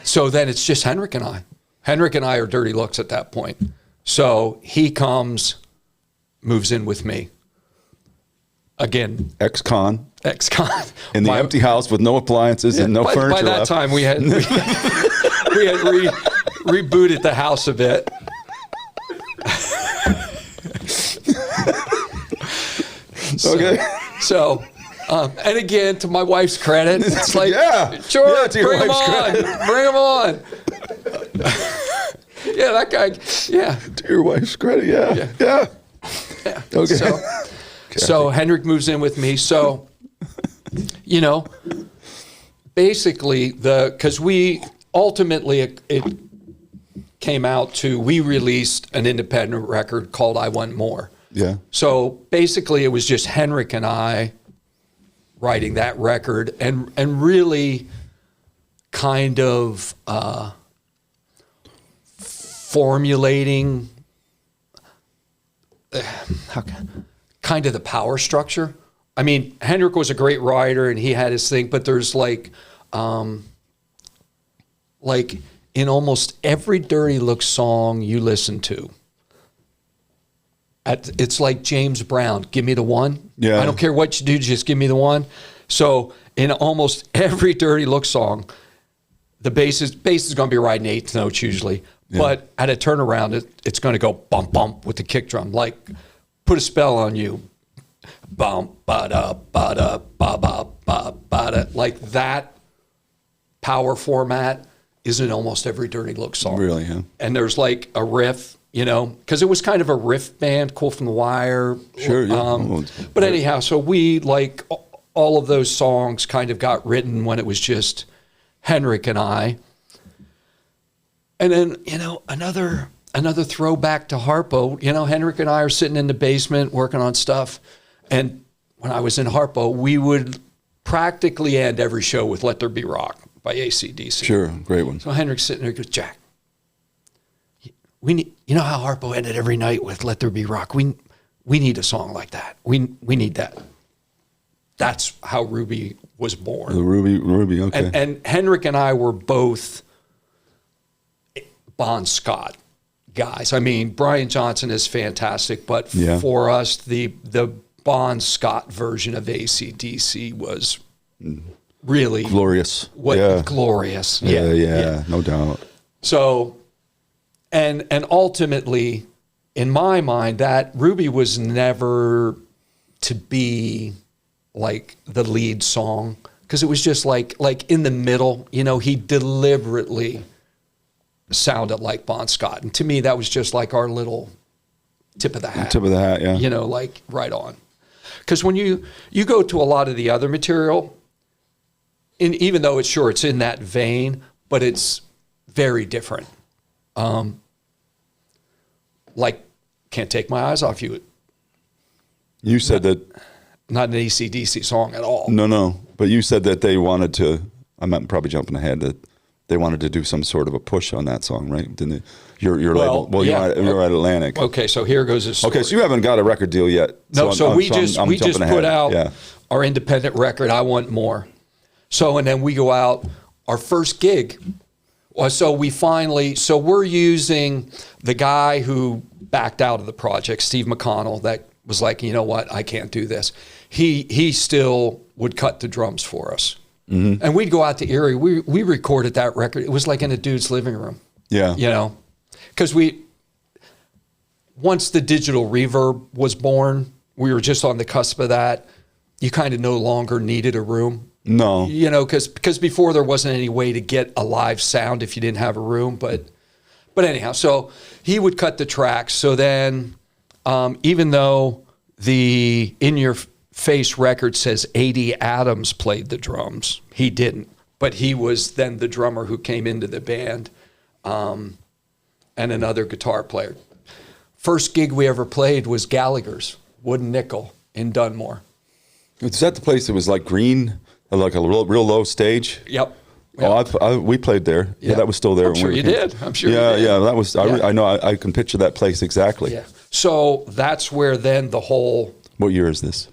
So then it's just Henrik and I. Henrik and I are dirty looks at that point. So he moves in with me. Again. Ex-con. In the empty house with no appliances and no furniture left. By that time, we had rebooted the house a bit. So, and again, to my wife's credit, it's like, sure, bring him on. Yeah, that guy, To your wife's credit, yeah. Okay. So Henrik moves in with me. So, basically because we ultimately, it came out to, we released an independent record called I Want More. Yeah. So basically it was just Henrik and I writing that record and really kind of formulating kind of the power structure. I mean, Henrik was a great writer and he had his thing, but there's like in almost every Dirty Look song you listen to, it's like James Brown, give me the one. Yeah. I don't care what you do, just give me the one. So in almost every Dirty Look song, the bass is going to be riding 8th notes usually, but at a turnaround, it's going to go bump, bump with the kick drum, like Put a Spell on You. Bump, ba-da, ba-da, ba-ba, ba-ba-da. Like that power format is in almost every Dirty Look song. Really, yeah. And there's like a riff, because it was kind of a riff band, Cool from the Wire. Sure, yeah. But anyhow, so we, like, all of those songs kind of got written when it was just Henrik and I. And then, another throwback to Harpo, Henrik and I are sitting in the basement working on stuff. And when I was in Harpo, we would practically end every show with Let There Be Rock by AC/DC. Sure, great one. So Henrik's sitting there and goes, Jack, we need, how Harpo ended every night with Let There Be Rock? We need a song like that. We need that. That's how Ruby was born. The Ruby, okay. And Henrik and I were both Bon Scott guys. I mean, Brian Johnson is fantastic, but for us, the Bon Scott version of AC/DC was really glorious. Glorious. Yeah, no doubt. So, and ultimately, in my mind, that Ruby was never to be like the lead song, because it was just like in the middle. He deliberately sounded like Bon Scott, and to me, that was just like our little tip of the hat. Yeah. Like right on. Because when you go to a lot of the other material, and even though it's in that vein, but it's very different. Like, Can't Take My Eyes Off You. You said that. Not an AC/DC song at all. No. But you said that they wanted to, I'm probably jumping ahead, that they wanted to do some sort of a push on that song, right? Didn't they? Your label. Well, you're at Atlantic. Okay, so here goes this story. Okay, so you haven't got a record deal yet. No, we just ahead. put out our independent record, I Want More. So, and then we go out, our first gig. So we're using the guy who backed out of the project, Steve McConnell, that was like, you know what, I can't do this. He still would cut the drums for us. Mm-hmm. And we'd go out to Erie. We recorded that record. It was like in a dude's living room. Yeah. Because once the digital reverb was born, we were just on the cusp of that. You kind of no longer needed a room. No. Because before there wasn't any way to get a live sound if you didn't have a room. But anyhow, so he would cut the tracks. So then, even though the In Your Face record says A.D. Adams played the drums, he didn't. But he was then the drummer who came into the band, and another guitar player. First gig we ever played was Gallagher's, Wooden Nickel in Dunmore. Is that the place that was like green, like a real low stage? Yep. Oh, we played there. Yeah, that was still there. I'm sure you did. Yeah, that was. I know. I can picture that place exactly. Yeah. So that's where then the whole. What year is this?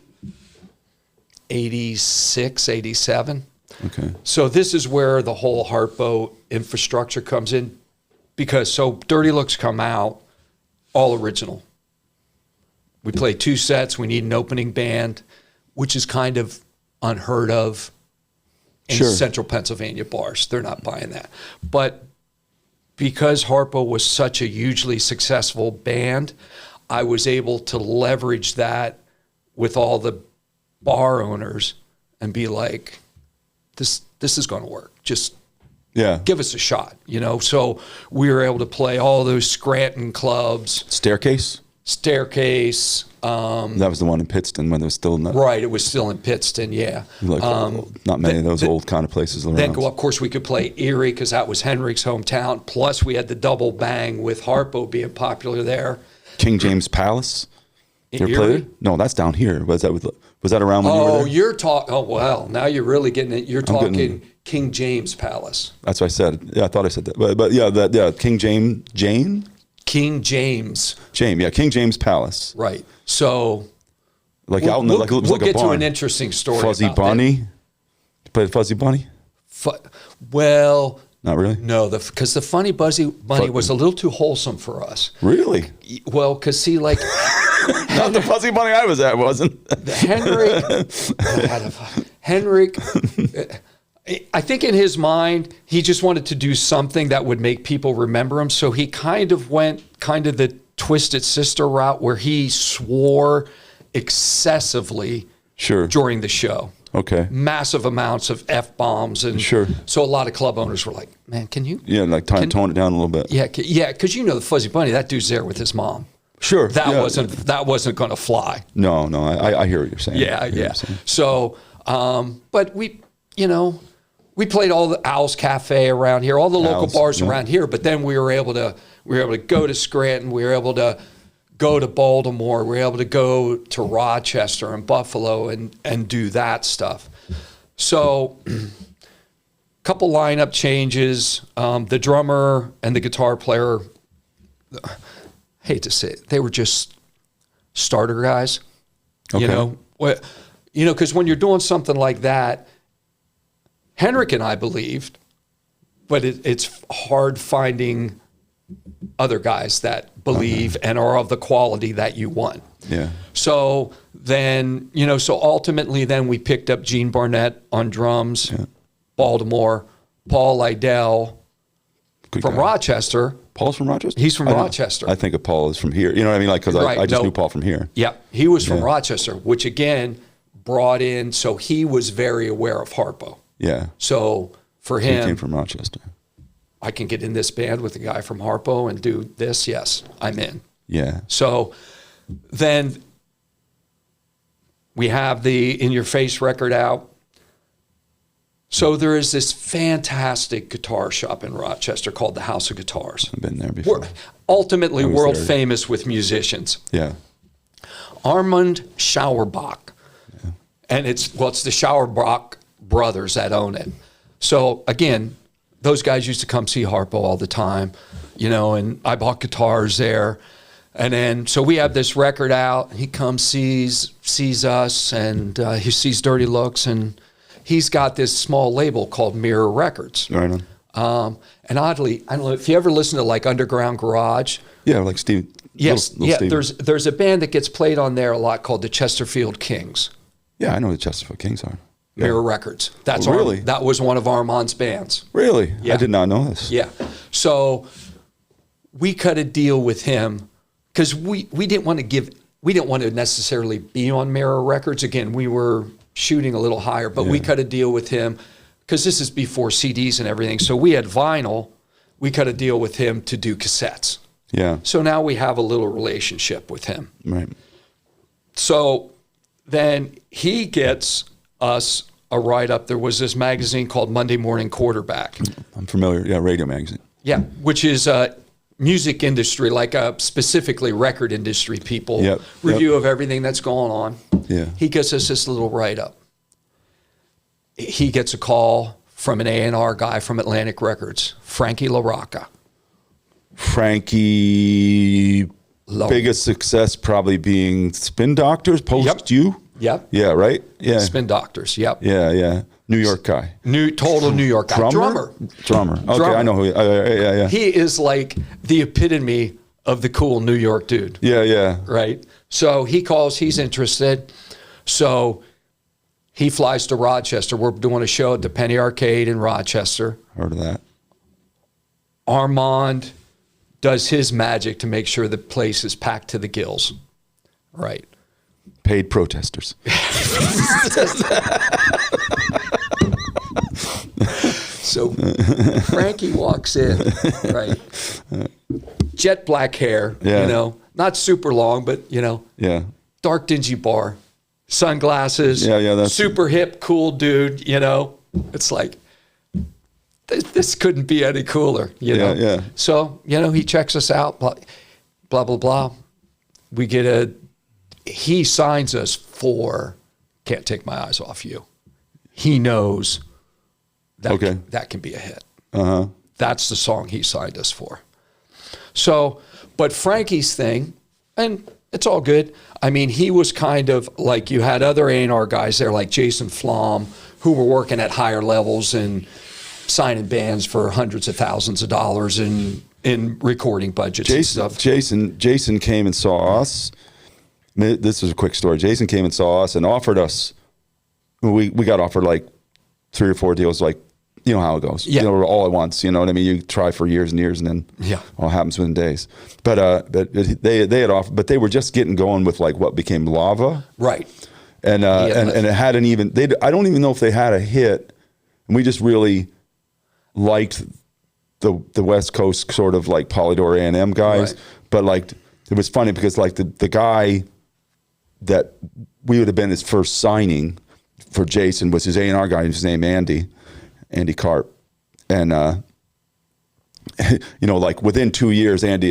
86, 87. Okay. So this is where the whole Harpo infrastructure comes in, because Dirty Looks come out, all original. We play 2 sets. We need an opening band, which is kind of unheard of in central Pennsylvania bars. They're not buying that. But because Harpo was such a hugely successful band, I was able to leverage that with all the bar owners and be like, this is going to work. Just give us a shot, So we were able to play all those Scranton clubs. Staircase. That was the one in Pittston when it was still in that. Right, it was still in Pittston, yeah. Not many of those old kind of places around. Then of course, we could play Erie because that was Henrik's hometown. Plus, we had the double bang with Harpo being popular there. King James Palace. In you ever played it? No, that's down here. Was that around when you were there? You're talking. Oh well, now you're really getting it. You're talking King James Palace. That's what I said. Yeah, I thought I said that. But King James. King James. King James Palace. Right. So, like out in the, like it was we'll like a get barn. to an interesting story. Fuzzy about Bunny. That. You played Fuzzy Bunny? Well, not really. No, because the Funny Bunny was a little too wholesome for us. Really? Well, because see, like. Not the Fuzzy Bunny I was at, wasn't. Henrik. I think in his mind, he just wanted to do something that would make people remember him. So he kind of went the Twisted Sister route where he swore excessively during the show. Okay. Massive amounts of F-bombs. And Sure. so a lot of club owners were like, man, can you? Yeah, like tone it down a little bit. Yeah, because the Fuzzy Bunny, that dude's there with his mom. Sure. That wasn't going to fly. No, I hear what you're saying. Yeah. So, but we played all the Owl's Cafe around here, all the local bars around here. But then we were able to go to Scranton. We were able to go to Baltimore. We were able to go to Rochester and Buffalo and do that stuff. So, couple lineup changes. The drummer and the guitar player, hate to say it, they were just starter guys. Okay. Because when you're doing something like that, Henrik and I believed, but it's hard finding other guys that believe and are of the quality that you want. Yeah. So then, so ultimately then we picked up Gene Barnett on drums, Baltimore, Paul Lydell from Rochester. Paul's from Rochester? He's from Rochester. I think of Paul as from here. You know what I mean? Like, because I just knew Paul from here. Yeah. He was from Rochester, which again brought in, so he was very aware of Harpo. Yeah. So for him, he came from Rochester. I can get in this band with a guy from Harpo and do this. Yes, I'm in. Yeah. So then we have the In Your Face record out. So there is this fantastic guitar shop in Rochester called the House of Guitars. I've been there before. We're ultimately world famous with musicians. Yeah. Armand Schauerbach. Yeah. And it's the Schauerbach brothers that own it. So again, those guys used to come see Harpo all the time, and I bought guitars there. And then, so we have this record out. He comes, sees us, and he sees Dirty Looks, and he's got this small label called Mirror Records. Right on. And oddly, I don't know if you ever listen to like Underground Garage. Yeah, like Steve. Yes, little Steve. There's a band that gets played on there a lot called the Chesterfield Kings. Yeah, I know who the Chesterfield Kings are. Yeah. Mirror Records. That's really? That was one of Armand's bands. Really? Yeah. I did not know this. Yeah. So we cut a deal with him because we didn't want to necessarily be on Mirror Records. Again, we were shooting a little higher, but we cut a deal with him because this is before CDs and everything. So we had vinyl. We cut a deal with him to do cassettes. Yeah. So now we have a little relationship with him. Right. So then he gets us a write-up. There was this magazine called Monday Morning Quarterback. I'm familiar. Yeah, radio magazine. Yeah, which is music industry, like specifically record industry people, review of everything that's going on. Yeah. He gets us this little write-up. He gets a call from an A&R guy from Atlantic Records, Frankie LaRocca. Frankie, biggest success probably being Spin Doctors, post you? Yep. Yeah, right? Yeah. Spin Doctors, yep. Yeah. New York guy. Total New York guy. Drummer. Okay, I know who. Yeah. He is like the epitome of the cool New York dude. Yeah. Right? So he calls, he's interested. So he flies to Rochester. We're doing a show at the Penny Arcade in Rochester. Heard of that. Armand does his magic to make sure the place is packed to the gills. Right. Paid protesters. So Frankie walks in, right? Jet black hair, not super long, but, Yeah. dark dingy bar, sunglasses, that's super hip, cool dude, It's like, this couldn't be any cooler, Yeah. So, he checks us out, blah, blah, blah. He signs us for Can't Take My Eyes Off You. He knows that can be a hit. Uh-huh. That's the song he signed us for. So, but Frankie's thing, and it's all good. I mean, he was kind of like, you had other A&R guys there like Jason Flom who were working at higher levels and signing bands for hundreds of thousands of dollars in recording budgets and stuff. Jason came and saw us. This is a quick story. Jason came and saw us and offered us, we got offered like 3 or 4 deals, like, you know how it goes. Yeah. All at once, you know what I mean? You try for years and years and then all happens within days. But they had offered, but they were just getting going with like what became Lava. Right. and it hadn't even. I don't even know if they had a hit, and we just really liked the West Coast sort of like Polydor A&M guys, Right. but like it was funny because like the guy that we would have been his first signing for Jason was his A&R guy. His name Andy Karp, and you know, like within 2 years, Andy,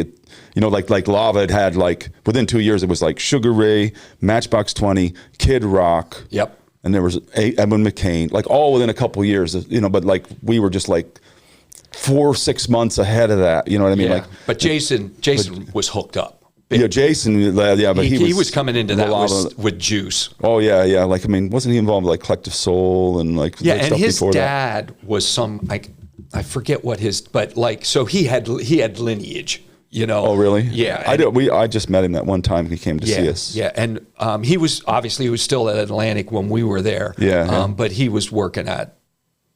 you know, like Lava had like within 2 years, it was like Sugar Ray, Matchbox 20, Kid Rock. Yep. And there was Edwin McCain, like all within a couple of years, you know, but like we were just like 4 or 6 months ahead of that. You know what I mean? Yeah. Like, But Jason was hooked up. yeah, Jason, yeah, but He was coming into that Lava. with juice. Oh yeah. Like, I mean, wasn't he involved with like Collective Soul and like Yeah, like and stuff his before that? dad was some like I forget what his, but like so he had lineage, you know. Oh really? Yeah, I just met him that one time he came to see us. Yeah, and he was still at Atlantic when we were there. Yeah. But he was working at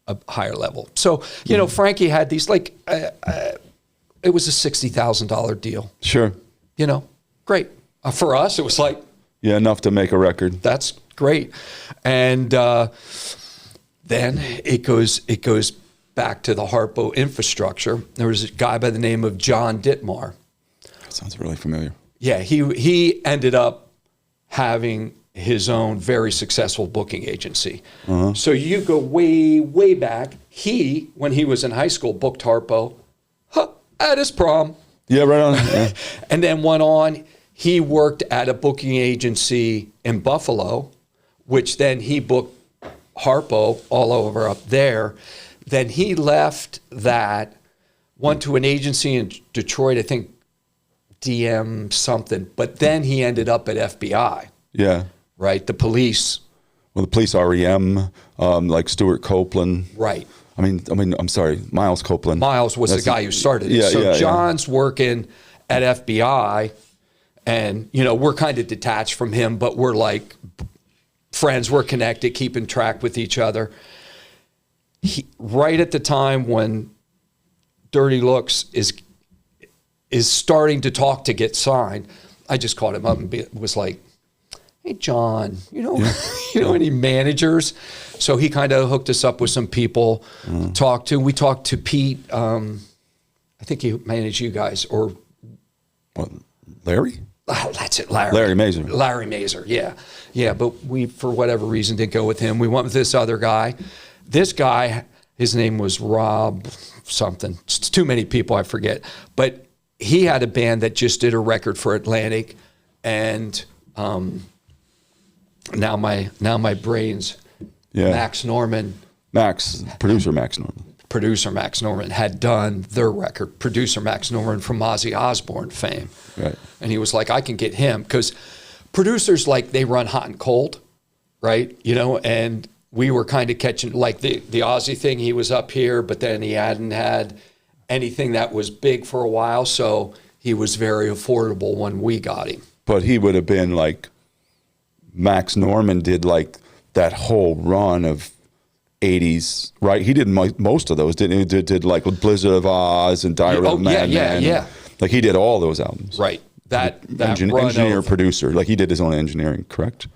a higher level. So you know, Frankie had these like it was a $60,000 deal. Sure. You know, great for us. It was like Yeah, enough to make a record. that's great, and then it goes back to the Harpo infrastructure. There was a guy by the name of John Dittmar. That sounds really familiar. Yeah, he ended up having his own very successful booking agency. So you go way back. When he was in high school, booked Harpo at his prom. Yeah, right on. Yeah. And then went on, he worked at a booking agency in Buffalo, which then he booked Harpo all over up there. Then he left that, went to an agency in Detroit, I think DM something, but then he ended up at FBI, Yeah. right? The police. Well, the police, REM, like Stuart Copeland. Right. I mean, I'm sorry, Miles Copeland. Miles was the guy who started it. Yeah, So yeah, John's working at FBI, and you know, we're kind of detached from him, but we're like friends, we're connected, keeping track with each other. Right at the time when Dirty Looks is starting to talk to get signed, I just called him up and was like, "Hey, John, you know any managers?" So he kind of hooked us up with some people. We talked to Pete. I think he managed you guys, or What, Larry? that's it, Larry. Larry Mazer. Larry Mazer, yeah. But we, for whatever reason, didn't go with him. We went with this other guy. This guy, his name was Rob something. It's too many people, I forget. But he had a band that just did a record for Atlantic, and now my brains. Yeah. Producer Max Norman. had done their record. Producer Max Norman from Ozzy Osbourne fame. Right. And he was like, I can get him, because producers, like, they run hot and cold, right? You know, and we were kind of catching, like, the Ozzy thing, he was up here, but then he hadn't had anything that was big for a while, so he was very affordable when we got him. But he would have been like, Max Norman did like that whole run of 80s, right? He did most of those, didn't he? Did like Blizzard of Oz and Diary of a Madman. Yeah. Like he did all those albums. Right. That run engineer, of, producer. Like he did his own engineering, correct?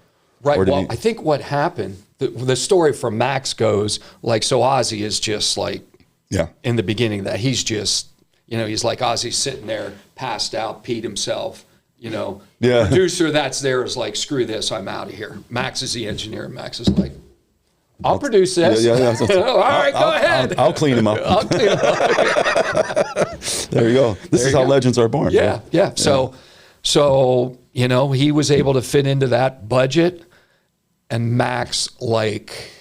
right. Or did Well, he- I think what happened, the story from Max goes, like, so Ozzy is just like, Yeah. in the beginning, that he's just, you know, he's like Ozzy's sitting there, passed out, peed himself, you know. Yeah. The producer that's there is like, screw this, I'm out of here. Max is the engineer. Max is like, I'll produce this. Yeah. All right, go ahead. I'll clean him up. I'll clean it up. There you go. This is how legends are born. Yeah. So, you know, he was able to fit into that budget, and Max, like,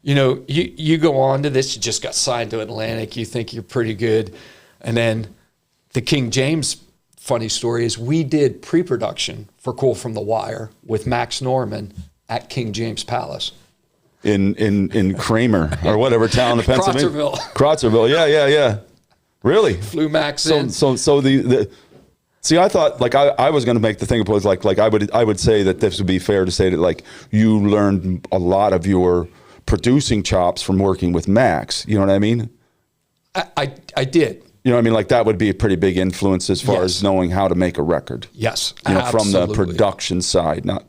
you know, you go on to this, you just got signed to Atlantic, you think you're pretty good. And then the King James funny story is we did pre-production for Cool from the Wire with Max Norman at King James Palace. In Kramer or whatever town in Pennsylvania. Crotzerville. Yeah. Really? Flew Max in. So the see, I thought, like, I was going to make the thing was like I would say that this would be fair to say that, like, you learned a lot of your producing chops from working with Max. You know what I mean? I did. You know what I mean? Like, that would be a pretty big influence as far Yes. as knowing how to make a record. Yes, You know, from the absolutely. production side, not.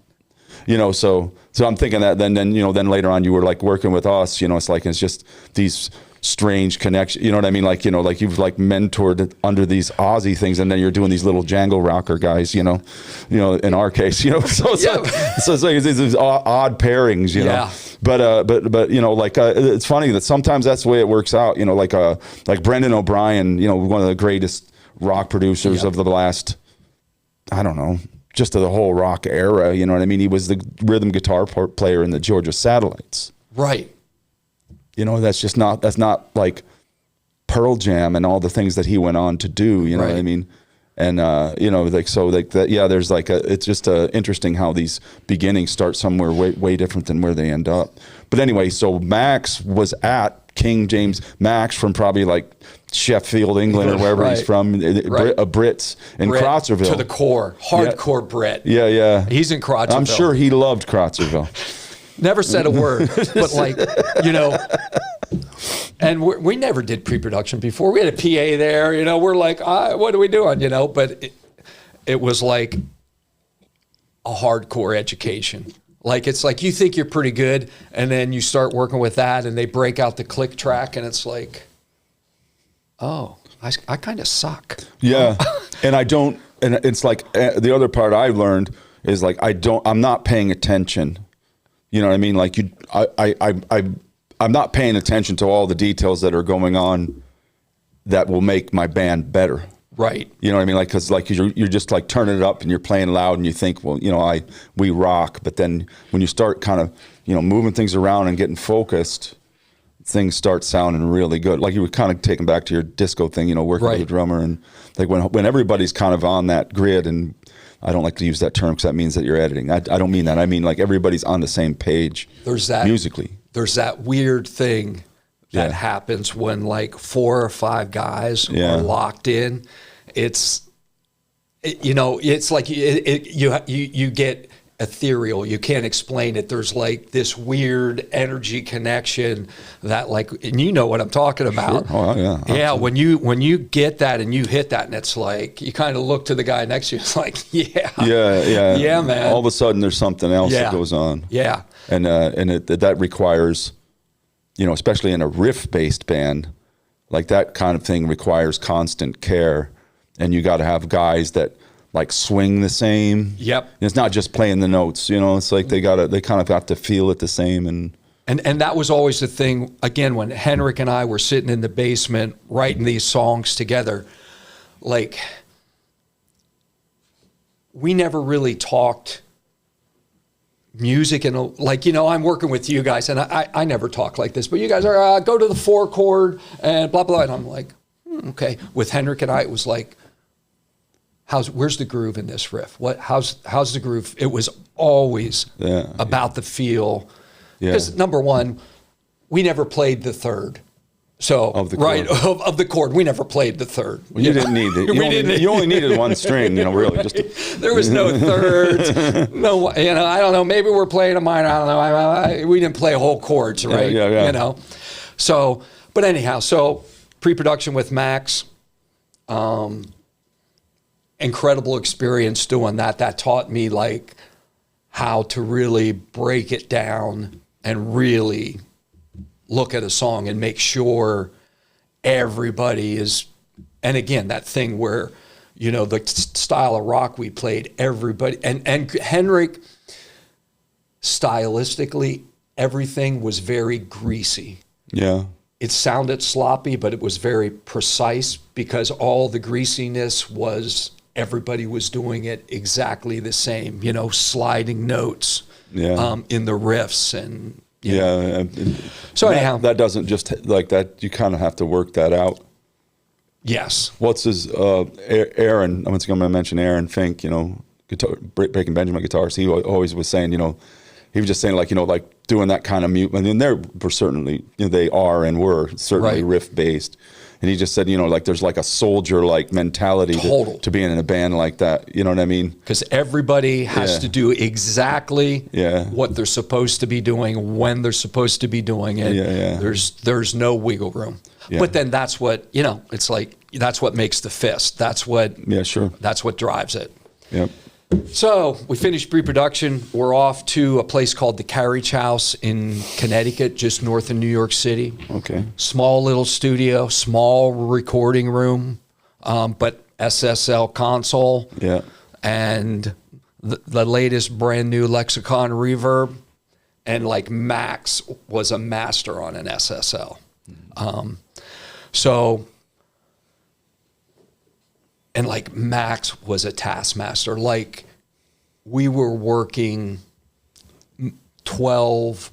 you know, so I'm thinking that then then later on you were like working with us, you know, it's just these strange connections, you know what I mean? Like, you know, like you've like mentored under these Aussie things, and then you're doing these little jangle rocker guys, you know, in our case, you know, so it's like these odd pairings, you know, but you know, like it's funny that sometimes that's the way it works out, you know, like Brendan O'Brien, you know, one of the greatest rock producers of the last, I don't know, just of the whole rock era, you know what I mean? He was the rhythm guitar player in the Georgia Satellites. Right. You know, that's not like Pearl Jam and all the things that he went on to do, you know what I mean? And, you know, like, so like that, there's like it's just interesting how these beginnings start somewhere way different than where they end up. But anyway, so Max was at King James, Max from probably like Sheffield, England, or wherever he's from, a Brit in Crotzerville. To the core, hardcore Bret. Yeah. He's in Crotzerville. I'm sure he loved Crotzerville. Never said a word, but like, you know, and we never did pre-production before. We had a PA there, you know, we're like, what are we doing, you know? But it was like a hardcore education. Like, it's like you think you're pretty good, and then you start working with that, and they break out the click track, and it's like, oh, I kind of suck. Yeah, and it's like the other part I learned is like I'm not paying attention. You know what I mean? Like I'm not paying attention to all the details that are going on that will make my band better. Right. You know what I mean? Like, cause like you're just like turning it up and you're playing loud and you think, well, you know, we rock. But then when you start kind of, you know, moving things around and getting focused, things start sounding really good. Like you were kind of taken back to your disco thing, you know, working with a drummer, and like when everybody's kind of on that grid, and I don't like to use that term because that means that you're editing. I don't mean that. I mean like everybody's on the same page. There's that musically. There's that weird thing that happens when like 4 or 5 guys are locked in. You know, it's like you get ethereal. You can't explain it. There's like this weird energy connection that like, and you know what I'm talking about. Sure. Oh yeah. Yeah. When you get that and you hit that, and it's like, you kind of look to the guy next to you. It's like, yeah, man. All of a sudden there's something else that goes on. Yeah. And that requires, you know, especially in a riff-based band, like that kind of thing requires constant care, and you got to have guys that like swing the same. Yep. And it's not just playing the notes, you know, it's like they kind of have to feel it the same. And that was always the thing, again, when Henrik and I were sitting in the basement writing these songs together, like we never really talked music, and like, you know, I'm working with you guys, and I never talk like this, but you guys are go to the 4 chord and blah blah, and I'm like, okay. With Henrik and I, it was like, where's the groove in this riff? How's the groove? It was always about the feel, because number one, we never played the third. So of the chord, we never played the third. Well, you didn't need it. You only needed one string, you know, really. There was no thirds. No, you know, I don't know. Maybe we're playing a minor. I don't know. We didn't play whole chords, right? Yeah. You know. So, but anyhow, so pre-production with Max, incredible experience doing that. That taught me like how to really break it down and really look at a song and make sure everybody is, and again, that thing where, you know, the style of rock we played, everybody, and Henrik, stylistically, everything was very greasy. Yeah. It sounded sloppy, but it was very precise, because all the greasiness was, everybody was doing it exactly the same, you know, sliding notes in the riffs, and so anyhow, that doesn't just like that. You kind of have to work that out. Yes. What's his Aaron? I'm going to mention Aaron Fink. You know, Breaking Benjamin guitarist. He always was saying, you know, he was just saying like, you know, like doing that kind of mute. I mean, were certainly, you know, they are and were certainly riff based. And he just said, you know, like there's like a soldier-like mentality to being in a band like that. You know what I mean? Because everybody has to do exactly what they're supposed to be doing when they're supposed to be doing it. There's no wiggle room. But then that's what, you know, it's like, that's what makes the fist. That's what that's what drives it. Yep. So we finished pre-production. We're off to a place called the Carriage House in Connecticut, just north of New York City. Okay. Small little studio, small recording room, but SSL console. Yeah. And the latest brand new Lexicon reverb. And like Max was a master on an SSL. And like Max was a taskmaster. Like we were working 12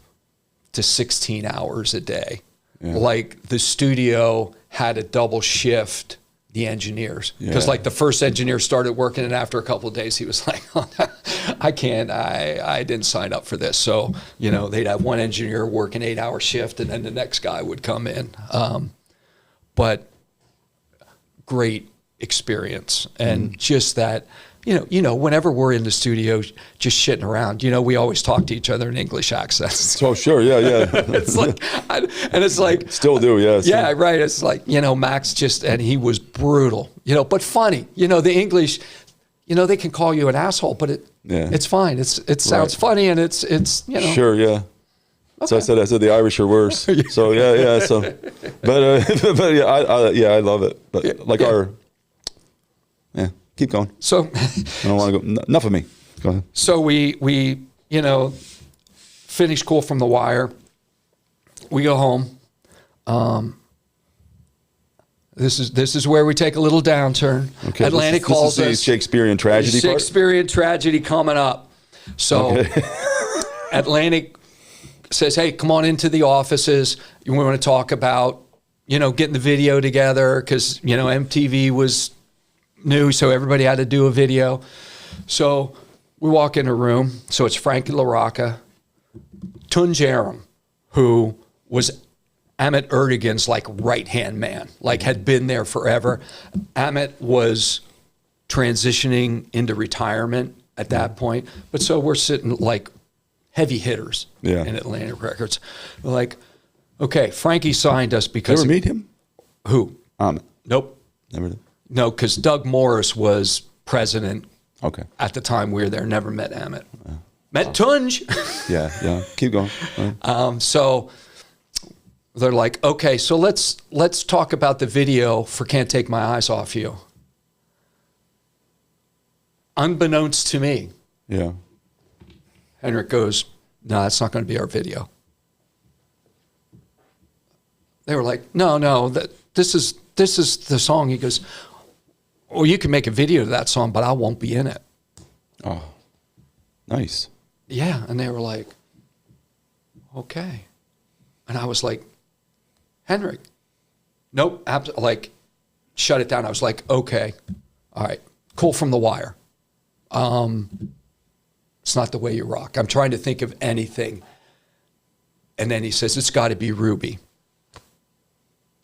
to 16 hours a day. Yeah. Like the studio had a double shift the engineers. Because like the first engineer started working, and after a couple of days he was like, oh, I can't, I didn't sign up for this. So, they'd have one engineer work an 8-hour shift, and then the next guy would come in. But great experience. And just that, whenever we're in the studio just shitting around, we always talk to each other in English accents. Oh, sure. Yeah. It's like, still do. Yeah. Yeah. Right. It's like, Max and he was brutal, but funny, the English, they can call you an asshole, but it's fine. It sounds funny, and it's. Sure. Yeah. Okay. So I said the Irish are worse. So yeah. So, but yeah, I love it. But keep going. So I don't want to go. Enough of me. Go ahead. So we finish Cool from the Wire. We go home. This is where we take a little downturn. Okay. Atlantic calls us. Shakespearean tragedy. Shakespearean tragedy coming up. So Atlantic says, "Hey, come on into the offices. We want to talk about getting the video together, because MTV was new, so everybody had to do a video." So we walk in a room. So it's Frankie LaRocca, Tunj Aram, who was Amit Erdogan's right-hand man, had been there forever. Amit was transitioning into retirement at that point. But so we're sitting heavy hitters in Atlantic Records. We're like, okay, Frankie signed us because... You ever meet him? Who? Amit. Nope. Never did. No, because Doug Morris was president at the time we were there. Never met Amit. Met Tunj. Yeah. Keep going. So they're like, okay, so let's talk about the video for Can't Take My Eyes Off You. Unbeknownst to me, Henrik goes, no, that's not going to be our video. They were like, no, this is the song. He goes, well, you can make a video to that song, but I won't be in it. Oh, nice. Yeah, and they were like, okay. And I was like, Henrik, nope, shut it down. I was like, okay, all right, Cool from the Wire. It's not the way you rock. I'm trying to think of anything. And then he says, it's got to be Ruby.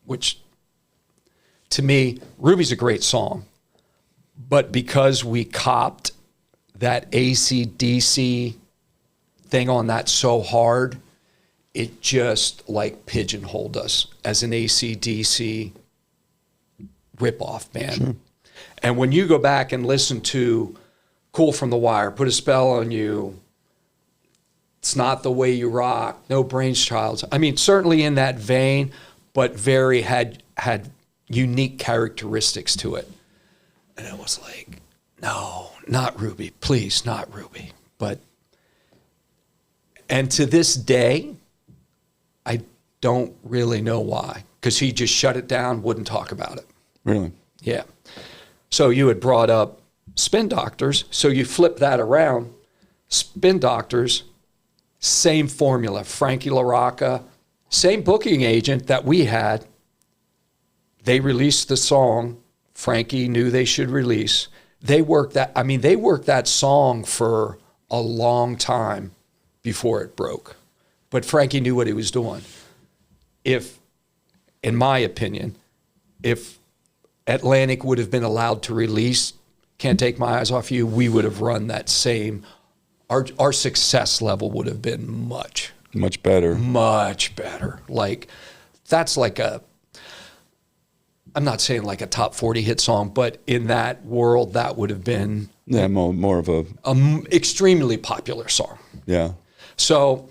Which, to me, Ruby's a great song. But because we copped that AC/DC thing on that so hard, it just pigeonholed us as an AC/DC ripoff band. Sure. And when you go back and listen to Cool from the Wire, Put a Spell on You, It's Not the Way You Rock, No Brains Child. I mean, certainly in that vein, but very had unique characteristics to it. And it was like, no, not Ruby, please, not Ruby. And to this day, I don't really know why, because he just shut it down, wouldn't talk about it. Really? Yeah. So you had brought up Spin Doctors, so you flip that around. Spin Doctors, same formula, Frankie LaRocca, same booking agent that we had. They released the song Frankie knew they should release. They worked that song for a long time before it broke. But Frankie knew what he was doing. In my opinion, if Atlantic would have been allowed to release Can't Take My Eyes Off You, we would have run that same, our success level would have been much better. Much better. That's like I'm not saying like a top 40 hit song, but in that world, that would have been more of a extremely popular song. Yeah. So,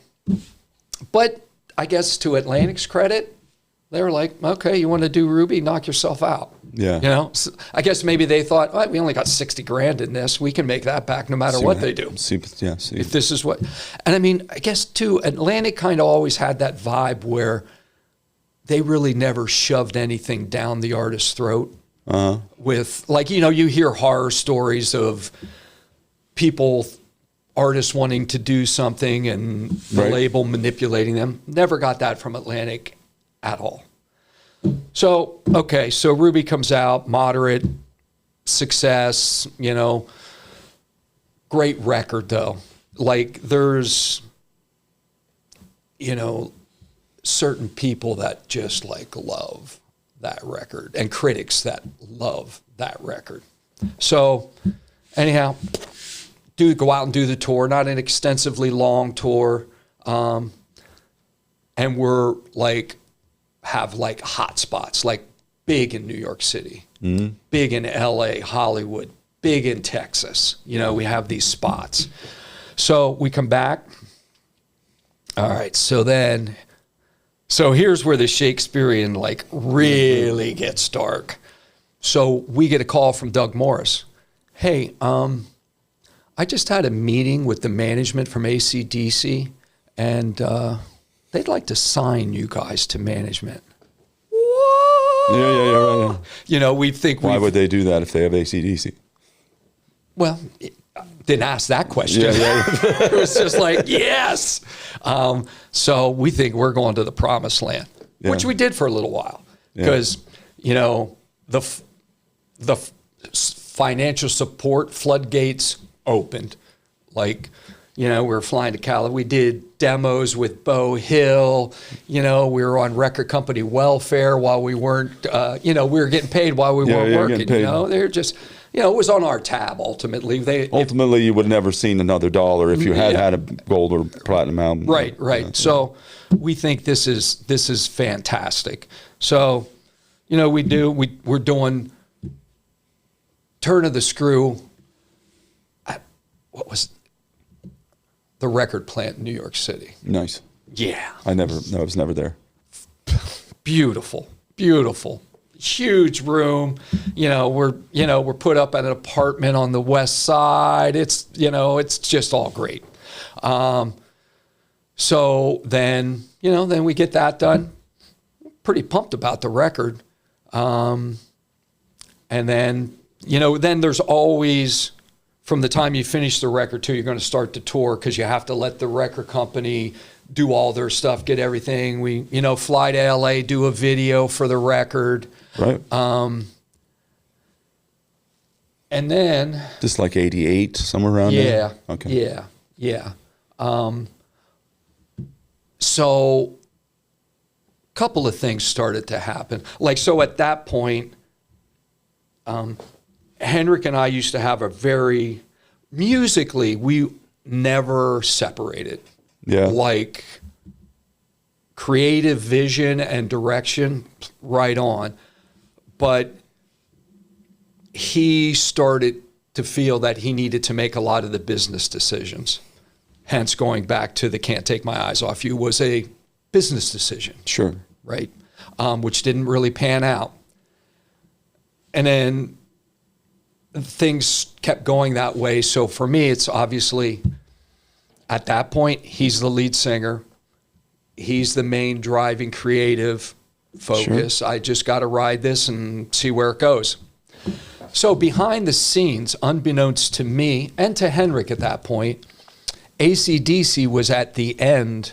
but I guess to Atlantic's credit, they were like, okay, you want to do Ruby, knock yourself out. Yeah. You know, so I guess maybe they thought, well, we only got 60 grand in this. We can make that back no matter what they do. See. If this is what, and I mean, I guess too, Atlantic kind of always had that vibe where they really never shoved anything down the artist's throat. With, like, you know, you hear horror stories of artists wanting to do something and the label manipulating them. Never got that from Atlantic at all. So, okay, so Ruby comes out, moderate success, you know, great record though. Like, there's, you know, certain people that just like love that record and critics that love that record. So anyhow, go out and do the tour, not an extensively long tour. And we're like, have like hot spots, like big in New York City, big in LA, Hollywood, big in Texas. You know, we have these spots. So we come back. All right. So here's where the Shakespearean like really gets dark. So we get a call from Doug Morris. Hey, I just had a meeting with the management from AC/DC, and they'd like to sign you guys to management. What? Yeah. You know, we think Why would they do that if they have AC/DC? Well, didn't ask that question. Yeah. It was just like, yes. So we think we're going to the promised land, which we did for a little while because, you know, the financial support floodgates opened. Like, you know, we were flying to Cali. We did demos with Bo Hill. You know, we were on record company welfare while we weren't, you know, we were getting paid while we weren't working. You know, they're just, you know, it was on our tab ultimately. Ultimately, you would have never seen another dollar if you had a gold or platinum album. Right. So we think this is fantastic. So, you know, we're doing Turn of the Screw. What was the record plant in New York City? Nice. Yeah. I was never there. Beautiful. Huge room. You know, we're put up at an apartment on the west side. It's, you know, it's just all great. So then we get that done. Pretty pumped about the record. And then, you know, then there's always, from the time you finish the record too, you're going to start the tour because you have to let the record company do all their stuff, get everything. We, you know, fly to LA, do a video for the record. Right. And then just like 88, somewhere around there? Okay. Yeah. So a couple of things started to happen. Like, so at that point, Henrik and I used to have musically, we never separated. Yeah. Like, creative vision and direction, right on. But he started to feel that he needed to make a lot of the business decisions. Hence, going back to the Can't Take My Eyes Off You was a business decision. Sure. Right? Which didn't really pan out. And then things kept going that way. So for me, it's obviously, at that point, he's the lead singer. He's the main driving creative focus. Sure. I just got to ride this and see where it goes. So behind the scenes, unbeknownst to me and to Henrik at that point, AC/DC was at the end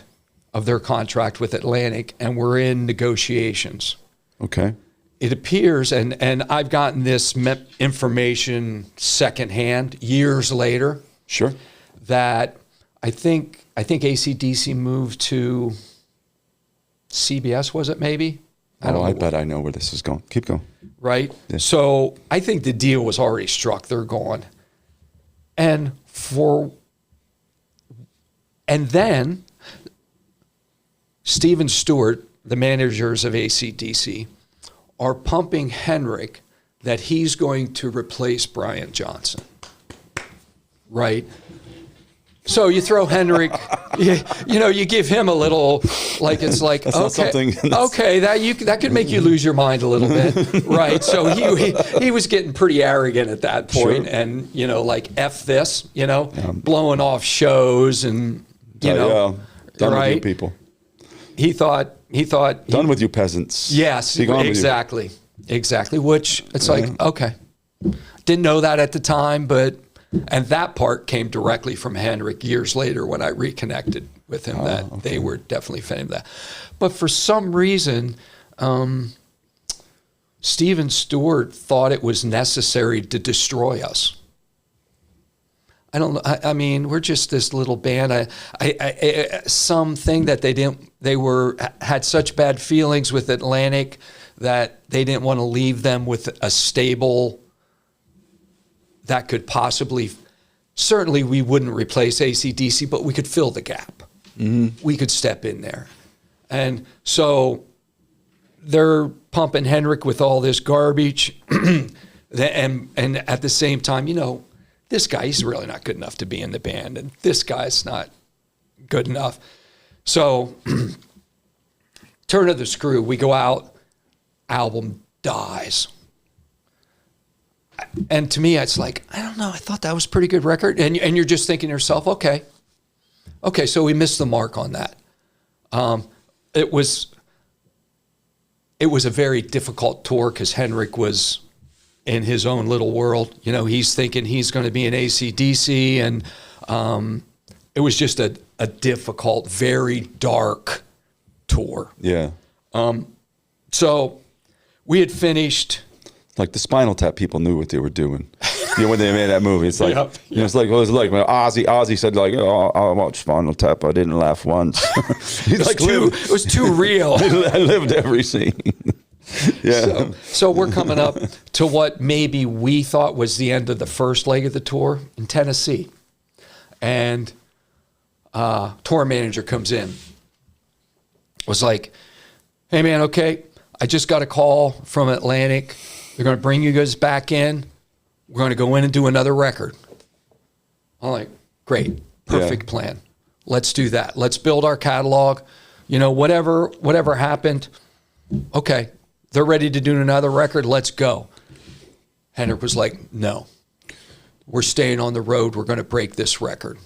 of their contract with Atlantic, and we're in negotiations. Okay. It appears, and I've gotten this information secondhand years later. Sure. That I think AC/DC moved to CBS, was it maybe? I bet I know where this is going. Keep going. Right? Yeah. So I think the deal was already struck. They're gone. And then Stephen Stewart, the managers of AC/DC, are pumping Henrik that he's going to replace Brian Johnson, right? So you throw Henrik, you give him a little, like, it's like, That's okay, that could make you lose your mind a little bit, right? So he was getting pretty arrogant at that point, Sure. and, like, F this, blowing off shows and, Done right? with you people. He thought. Done with you peasants. Yes, Be gone with you. exactly. Which it's like, okay, didn't know that at the time, and that part came directly from Henrik years later when I reconnected with him. They were definitely fan of that. But for some reason, Steven Stewart thought it was necessary to destroy us. I don't know. I mean, we're just this little band. Something that they had such bad feelings with Atlantic that they didn't want to leave them with a stable that could possibly, certainly we wouldn't replace AC/DC, but we could fill the gap. Mm-hmm. We could step in there. And so they're pumping Henrik with all this garbage. and at the same time, this guy, he's really not good enough to be in the band, and this guy's not good enough. So, turn of the screw, we go out, album dies. And to me, it's like, I don't know, I thought that was a pretty good record. And you're just thinking to yourself, okay, so we missed the mark on that. It was a very difficult tour because Henrik was in his own little world. He's thinking he's going to be in AC/DC, and it was just a difficult, very dark tour. Yeah. So we had finished. Like the Spinal Tap people knew what they were doing. When they made that movie, it's like, Yep. It's like, when Ozzy said, like, I watched Spinal Tap, I didn't laugh once. It was too real. I lived every scene. Yeah. So we're coming up to what maybe we thought was the end of the first leg of the tour in Tennessee. And tour manager comes in. Was like, hey, man, okay, I just got a call from Atlantic. They're going to bring you guys back in. We're going to go in and do another record. I'm like, great, perfect plan. Let's do that. Let's build our catalog. Whatever happened, okay, they're ready to do another record. Let's go. Henrik was like, no, we're staying on the road. We're going to break this record.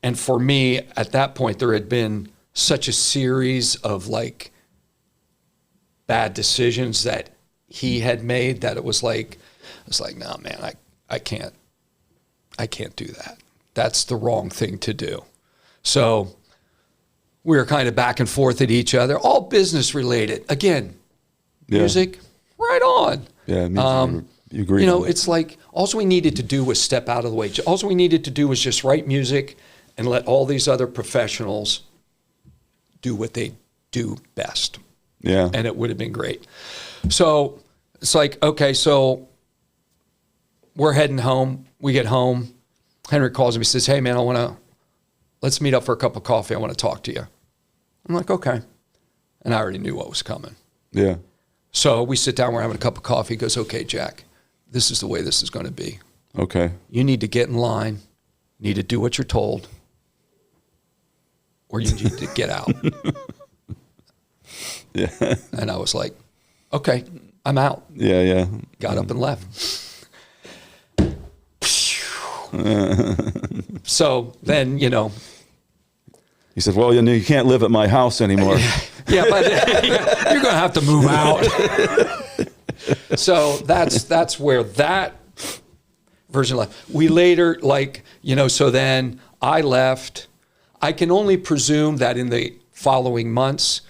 And for me, at that point, there had been such a series of bad decisions that he had made that it was like, no, man, I can't do that. That's the wrong thing to do. So we were kind of back and forth at each other, all business related. Again, music, right on. Yeah, music, you agree. It's like all we needed to do was step out of the way. All we needed to do was just write music and let all these other professionals do what they do best. Yeah. And it would have been great. So it's like, okay, so we're heading home. We get home. Henrik calls me, says, hey, man, let's meet up for a cup of coffee. I want to talk to you. I'm like, okay. And I already knew what was coming. Yeah. So we sit down, we're having a cup of coffee. He goes, okay, Jack, this is the way this is going to be. Okay. You need to get in line, need to do what you're told, or you need to get out. Yeah. And I was like, okay, I'm out. Yeah. Got up and left. So then, He said, well, you can't live at my house anymore. yeah, but you're going to have to move out. So that's where that version left. We later, so then I left. I can only presume that in the following months,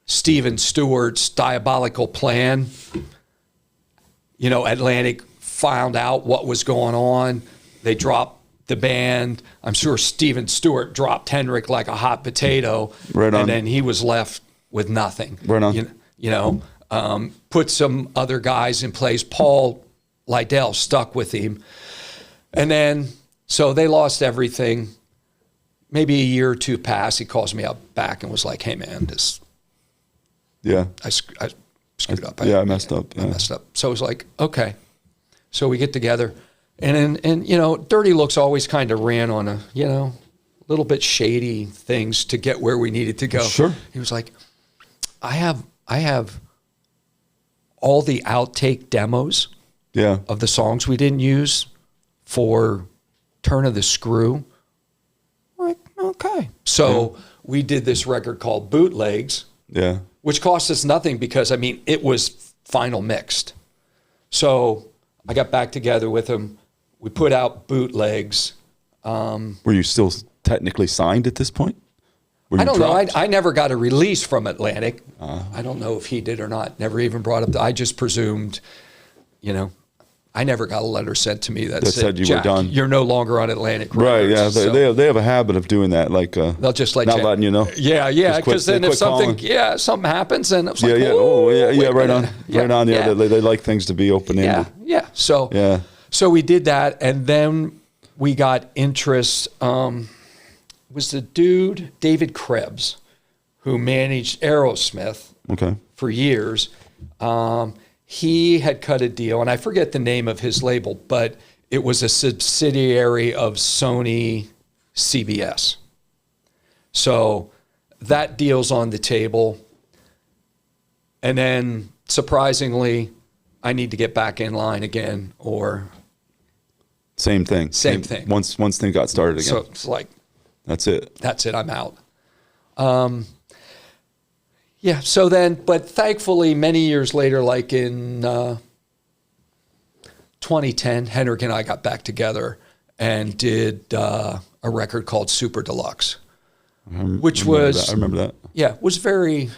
Steven Stewart's diabolical plan, Atlantic found out what was going on. They dropped the band. I'm sure Steven Stewart dropped Henrik like a hot potato. Right on. And then he was left with nothing. Right on. Put some other guys in place. Paul Lydell stuck with him. And then, so they lost everything. Maybe a year or two passed. He calls me up back and was like, hey, man, Yeah. I screwed up. I messed up. I Yeah. messed up. So it was like, okay. So we get together, and Dirty Looks always kind of ran on a little bit shady things to get where we needed to go. Sure. He was like, I have all the outtake demos of the songs we didn't use for Turn of the Screw. I'm like, okay. So we did this record called Bootlegs, which cost us nothing because, it was final mixed. So I got back together with him. We put out Bootlegs. Were you still technically signed at this point? I don't know. I never got a release from Atlantic. I don't know if he did or not. Never even brought up. I just presumed, I never got a letter sent to me that said you were done. You're no longer on Atlantic Records. Right, yeah. They have a habit of doing that. Like they'll just let not letting you know. Yeah. Because then if something happens, then it's like, right on. Yeah, they like things to be open-ended. Yeah. So we did that, and then we got interest. Was the dude David Krebs, who managed Aerosmith for years. He had cut a deal, and I forget the name of his label, but it was a subsidiary of Sony CBS. So that deal's on the table. And then, surprisingly, I need to get back in line again, or... Same thing. Once things got started again. So it's like... That's it. I'm out. So then, but thankfully, many years later, like in 2010, Henrik and I got back together and did a record called Super Deluxe, which was... I remember that. Yeah, was very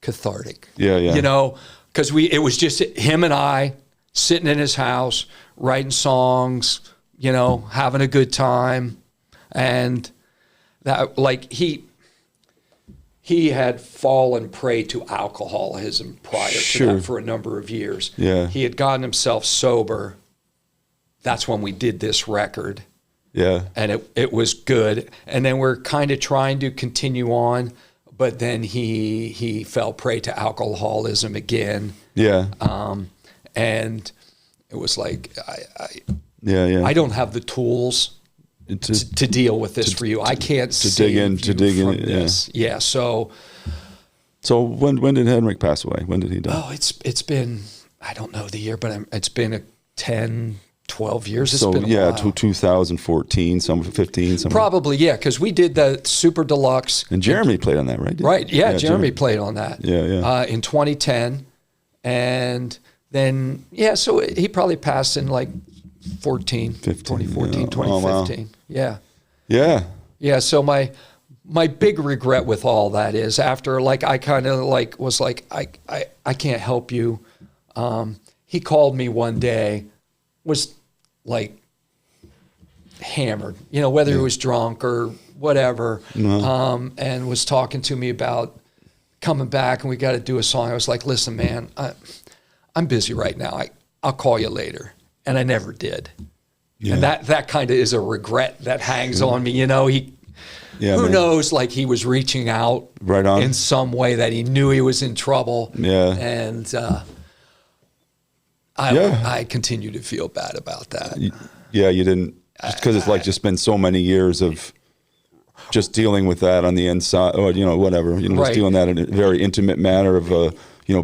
cathartic. Yeah. Because it was just him and I sitting in his house, writing songs, having a good time. And that, like, he had fallen prey to alcoholism prior to that for a number of years. Yeah. He had gotten himself sober. That's when we did this record. Yeah. And it was good. And then we're kind of trying to continue on, but then he fell prey to alcoholism again. Yeah. And it was like, I don't have the tools to deal with this for you. I can't dig in this. Yeah. So when did Henrik pass away? When did he die? Oh, it's been, I don't know the year, but it's been 10, 12 years. It's been a while. 2014, 15. Probably, yeah, because we did the Super Deluxe. And Jeremy played on that, right? Right, yeah, Jeremy played on that. Yeah. In 2010. And then, so he probably passed in like 2014, 2015. Yeah. Yeah, so my big regret with all that is after, like, I kind of like was like, I can't help you. He called me one day, was like hammered, whether he was drunk or whatever, and was talking to me about coming back and we got to do a song. I was like, listen, man, I'm busy right now. I'll call you later. And I never did. Yeah. And that kind of is a regret that hangs on me. Who knows, like he was reaching out in some way that he knew he was in trouble. Yeah. And I continue to feel bad about that. Yeah, you didn't, just because it's like just been so many years of just dealing with that on the inside, or, whatever, just dealing that in a very intimate manner of,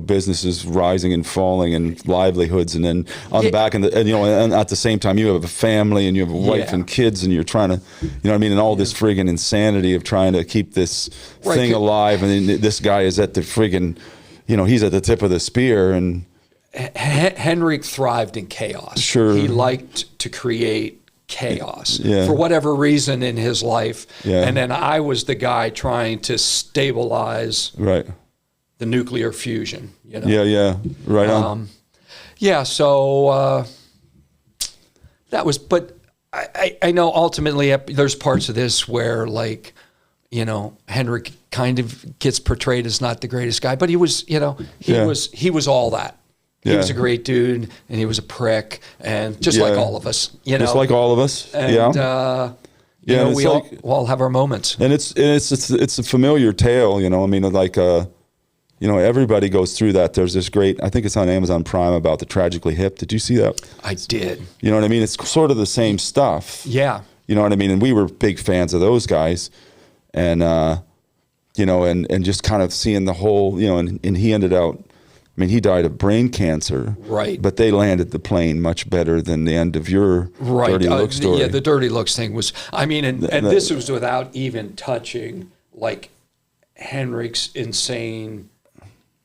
businesses rising and falling and livelihoods. And then on the back end, and at the same time, you have a family and you have a wife and kids and you're trying to, and all this friggin' insanity of trying to keep this thing alive. And then this guy is at the friggin', he's at the tip of the spear. And Henrik thrived in chaos. Sure. He liked to create chaos for whatever reason in his life. Yeah. And then I was the guy trying to stabilize the nuclear fusion. Yeah. Right on. So that was, but I know ultimately there's parts of this where, like, Henrik kind of gets portrayed as not the greatest guy, but he was, he was all that. He was a great dude, and he was a prick, and just like all of us, Just like all of us, and, we all have our moments. And it's a familiar tale, like, you know, everybody goes through that. There's this great, I think it's on Amazon Prime, about the Tragically Hip. Did you see that? I did. You know what I mean? It's sort of the same stuff. Yeah. You know what I mean? And we were big fans of those guys. And, you know, and just kind of seeing the whole, you know, and he ended out, I mean, he died of brain cancer. Right. But they landed the plane much better than the end of your Dirty Look story. Yeah, the Dirty Looks thing was, I mean, and this was without even touching, like, Henrik's insane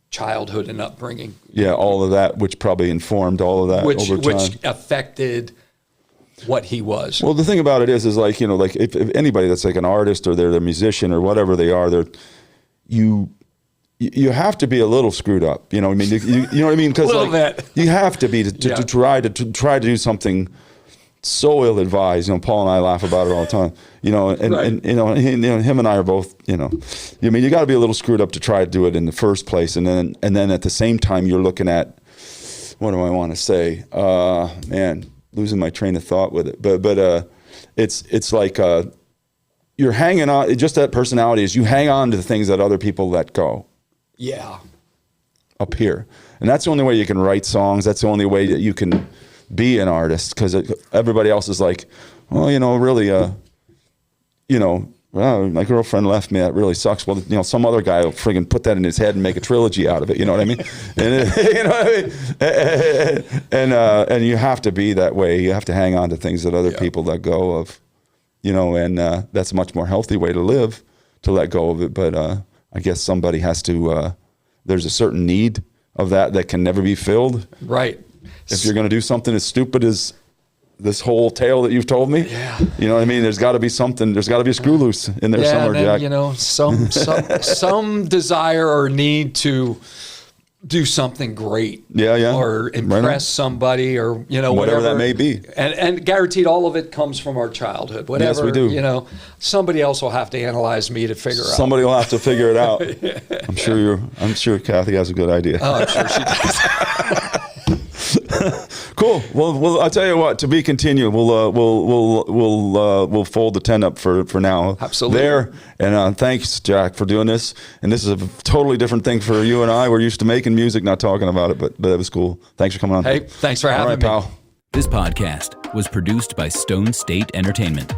childhood and upbringing. Yeah, all of that, which probably informed all of that over time. Which affected what he was. Well, the thing about it is like, you know, like if anybody that's like an artist or they're a musician or whatever they are, you have to be a little screwed up. You know what I mean? You know what I mean? Because like, you have to be to try to do something so ill-advised. You know, Paul and I laugh about it all the time. You know, and you know, him and I are both. You know, I mean, you got to be a little screwed up to try to do it in the first place, and then at the same time, you're looking at, what do I want to say? Man, losing my train of thought with it. But it's like you're hanging on. Just that personality is you hang on to the things that other people let go. Yeah. Up here, and that's the only way you can write songs. That's the only way that you can be an artist, because everybody else is like, well, you know, really, you know, well, my girlfriend left me. That really sucks. Well, you know, some other guy will friggin' put that in his head and make a trilogy out of it. You know what I mean? And you know what I mean? And you have to be that way. You have to hang on to things that other people let go of. You know, and that's a much more healthy way to live, to let go of it. But I guess somebody has to. There's a certain need of that can never be filled. Right. If you're going to do something as stupid as this whole tale that you've told me, you know what I mean? There's got to be something. There's got to be a screw loose in there somewhere, and then, Jack. You know, some desire or need to do something great. Or impress somebody, or, you know, whatever that may be. And guaranteed all of it comes from our childhood. Whatever, yes, we do. You know, somebody else will have to analyze me to figure out. Somebody will have to figure it out. I'm sure Kathy has a good idea. Oh, I'm sure she does. Cool. Well, I'll tell you what. To be continued. We'll fold the tent up for now. Absolutely. There. And thanks, Jack, for doing this. And this is a totally different thing for you and I. We're used to making music, not talking about it. But it was cool. Thanks for coming on. Hey, thanks for having me. All right, pal. This podcast was produced by Stone State Entertainment.